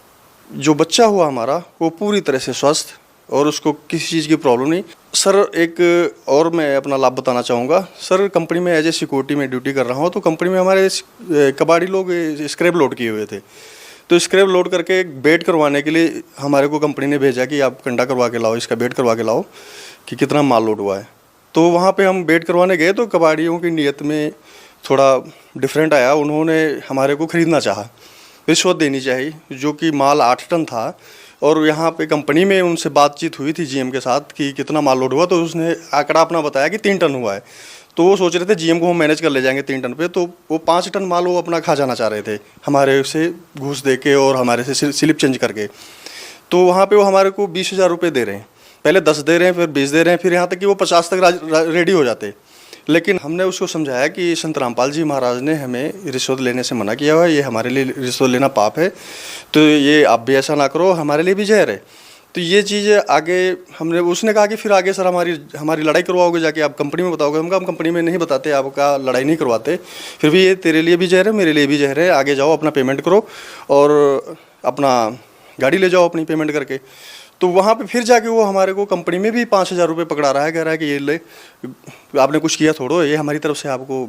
जो बच्चा हुआ हमारा वो पूरी तरह से स्वस्थ और उसको किसी चीज़ की प्रॉब्लम नहीं। सर एक और मैं अपना लाभ बताना चाहूँगा। सर कंपनी में एज ए सिक्योरिटी में ड्यूटी कर रहा हूँ, तो कंपनी में हमारे कबाड़ी लोग स्क्रैप लोड किए हुए थे। तो स्क्रैप लोड करके बेट करवाने के लिए हमारे को कंपनी ने भेजा कि आप कंडा करवा के लाओ, इसका बेट करवा के लाओ कि कितना माल लोड हुआ है। तो वहाँ पे हम बेट करवाने गए तो कबाड़ियों की नीयत में थोड़ा डिफरेंट आया। उन्होंने हमारे को ख़रीदना चाहा, रिश्वत देनी चाहिए, जो कि माल 8 टन था। और यहाँ पे कंपनी में उनसे बातचीत हुई थी जीएम के साथ कि कितना माल लोड हुआ, तो उसने आंकड़ा अपना बताया कि 3 टन हुआ है। तो वो सोच रहे थे जीएम को हम मैनेज कर ले जाएंगे 3 टन पे, तो वो 5 टन माल वो अपना खा जाना चाह रहे थे हमारे से घूस दे के और हमारे से स्लिप चेंज करके। तो वहाँ पे वो हमारे को 20,000 रुपये दे रहे हैं, पहले 10 दे रहे हैं, फिर 20 दे रहे हैं, फिर यहाँ तक कि वो 50 तक रेडी हो जाते। लेकिन हमने उसको समझाया कि संत रामपाल जी महाराज ने हमें रिश्वत लेने से मना किया हुआ है, ये हमारे लिए रिश्वत लेना पाप है, तो ये आप भी ऐसा ना करो, हमारे लिए भी जहर है। तो ये चीज़ आगे हमने उसने कहा कि फिर आगे सर हमारी लड़ाई करवाओगे जाके, आप कंपनी में बताओगे। हम कंपनी में नहीं बताते, आपका लड़ाई नहीं करवाते, फिर भी ये तेरे लिए भी जहर है, मेरे लिए भी जहर है, आगे जाओ अपना पेमेंट करो और अपना गाड़ी ले जाओ अपनी पेमेंट करके। तो वहाँ पे फिर जाके वो हमारे को कंपनी में भी 5,000 रुपये पकड़ा रहा है, कह रहा है कि ये ले, आपने कुछ किया थोड़ो, ये हमारी तरफ से आपको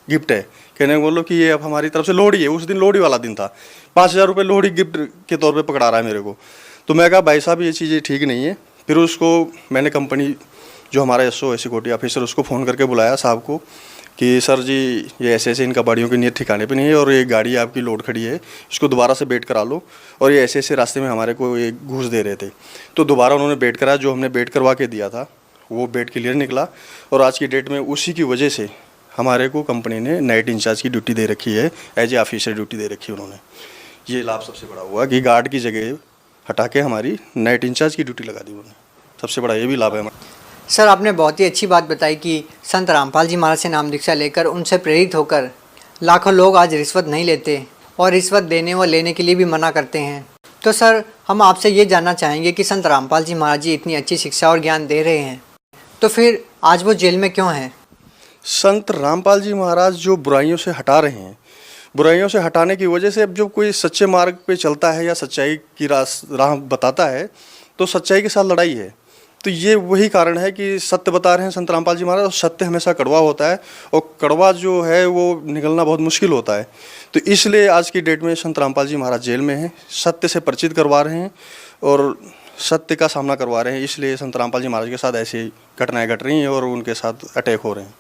गिफ्ट है। कहने को बोलो कि ये अब हमारी तरफ से लोहड़ी है, उस दिन लोहड़ी वाला दिन था, 5,000 रुपये लोहड़ी गिफ्ट के तौर पे पकड़ा रहा है मेरे को। तो मैं कहा भाई साहब ये चीज़ें ठीक नहीं है। फिर उसको मैंने कंपनी जो हमारा SO सिक्योरिटी ऑफिसर, उसको फ़ोन करके बुलाया साहब को कि सर जी ये ऐसे इन कबाड़ियों की नीयत ठिकाने पे नहीं है और ये गाड़ी आपकी लोड खड़ी है, इसको दोबारा से बेट करा लो। और ये ऐसे रास्ते में हमारे को ये घूस दे रहे थे। तो दोबारा उन्होंने बेट कराया, जो हमने बेट करवा के दिया था वो बेट क्लियर निकला। और आज की डेट में उसी की वजह से हमारे को कंपनी ने नाइट इंचार्ज की ड्यूटी दे रखी है, एज ए ऑफिसर ड्यूटी दे रखी है उन्होंने। ये लाभ सबसे बड़ा हुआ कि गार्ड की जगह हटा के हमारी नाइट इंचार्ज की ड्यूटी लगा दी उन्होंने, सबसे बड़ा ये भी लाभ है हमारा। सर आपने बहुत ही अच्छी बात बताई कि संत रामपाल जी महाराज से नाम दीक्षा लेकर उनसे प्रेरित होकर लाखों लोग आज रिश्वत नहीं लेते और रिश्वत देने व लेने के लिए भी मना करते हैं। तो सर हम आपसे ये जानना चाहेंगे कि संत रामपाल जी महाराज जी इतनी अच्छी शिक्षा और ज्ञान दे रहे हैं, तो फिर आज वो जेल में क्यों हैं? संत रामपाल जी महाराज जो बुराइयों से हटा रहे हैं, बुराइयों से हटाने की वजह से अब जो कोई सच्चे मार्ग पे चलता है या सच्चाई की राह बताता है तो सच्चाई के साथ लड़ाई है। तो ये वही कारण है कि सत्य बता रहे हैं संत रामपाल जी महाराज, और सत्य हमेशा कड़वा होता है और कड़वा जो है वो निकलना बहुत मुश्किल होता है। तो इसलिए आज की डेट में संत रामपाल जी महाराज जेल में हैं, सत्य से परिचित करवा रहे हैं और सत्य का सामना करवा रहे हैं। इसलिए संत रामपाल जी महाराज के साथ ऐसी घटनाएं घट रही हैं और उनके साथ अटैक हो रहे हैं।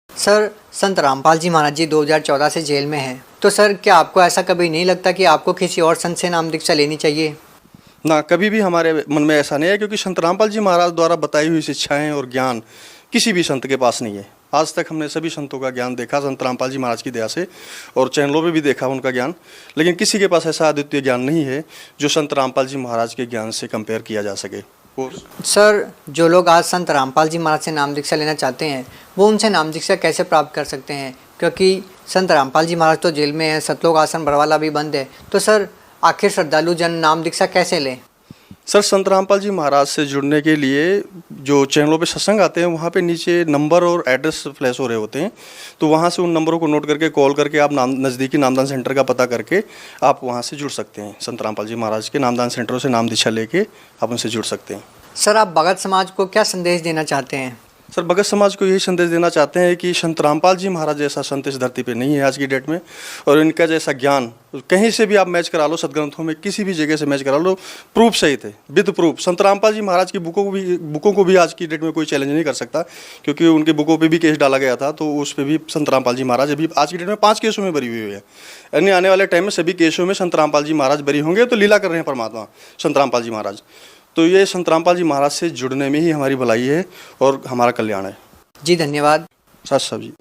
सर संत रामपाल जी महाराज जी 2014 से जेल में हैं, तो सर क्या आपको ऐसा कभी नहीं लगता कि आपको किसी और संत से नाम दीक्षा लेनी चाहिए? ना, कभी भी हमारे मन में ऐसा नहीं है, क्योंकि संत रामपाल जी महाराज द्वारा बताई हुई शिक्षाएं और ज्ञान किसी भी संत के पास नहीं है। आज तक हमने सभी संतों का ज्ञान देखा संत रामपाल जी महाराज की दया से, और चैनलों पे भी देखा उनका ज्ञान, लेकिन किसी के पास ऐसा अद्वितीय ज्ञान नहीं है जो संत रामपाल जी महाराज के ज्ञान से कंपेयर किया जा सके। और सर जो लोग आज संत रामपाल जी महाराज से नाम दीक्षा लेना चाहते हैं वो उनसे नाम दीक्षा कैसे प्राप्त कर सकते हैं? क्योंकि संत रामपाल जी महाराज तो जेल में है, सतलोक आश्रम बरवाला भी बंद है, तो सर आखिर श्रद्धालु जन नाम दीक्षा कैसे लें? सर संत रामपाल जी महाराज से जुड़ने के लिए जो चैनलों पे सत्संग आते हैं वहाँ पे नीचे नंबर और एड्रेस फ्लैश हो रहे होते हैं, तो वहाँ से उन नंबरों को नोट करके कॉल करके आप नज़दीकी नामदान सेंटर का पता करके आप वहाँ से जुड़ सकते हैं। संत रामपाल जी महाराज के नामदान सेंटरों से नाम दीक्षा लेके आप उनसे जुड़ सकते हैं। सर आप भगत समाज को क्या संदेश देना चाहते हैं? सर भगत समाज को यही संदेश देना चाहते हैं कि संत रामपाल जी महाराज जैसा संत इस धरती पे नहीं है आज की डेट में, और इनका जैसा ज्ञान कहीं से भी आप मैच करा लो, सदग्रंथों में किसी भी जगह से मैच करा लो, प्रूफ सही थे, विद प्रूफ। संत रामपाल जी महाराज की बुकों को भी आज की डेट में कोई चैलेंज नहीं कर सकता, क्योंकि उनकी बुकों पे भी केस डाला गया था, तो उस पर भी संत रामपाल जी महाराज अभी आज की डेट में 5 केसों में बरी हुई है। यानी आने वाले टाइम में सभी केसों में संत रामपाल जी महाराज बरी होंगे, तो लीला कर रहे हैं परमात्मा संत रामपाल जी महाराज। तो ये संत रामपाल जी महाराज से जुड़ने में ही हमारी भलाई है और हमारा कल्याण है। जी धन्यवाद। साहब जी।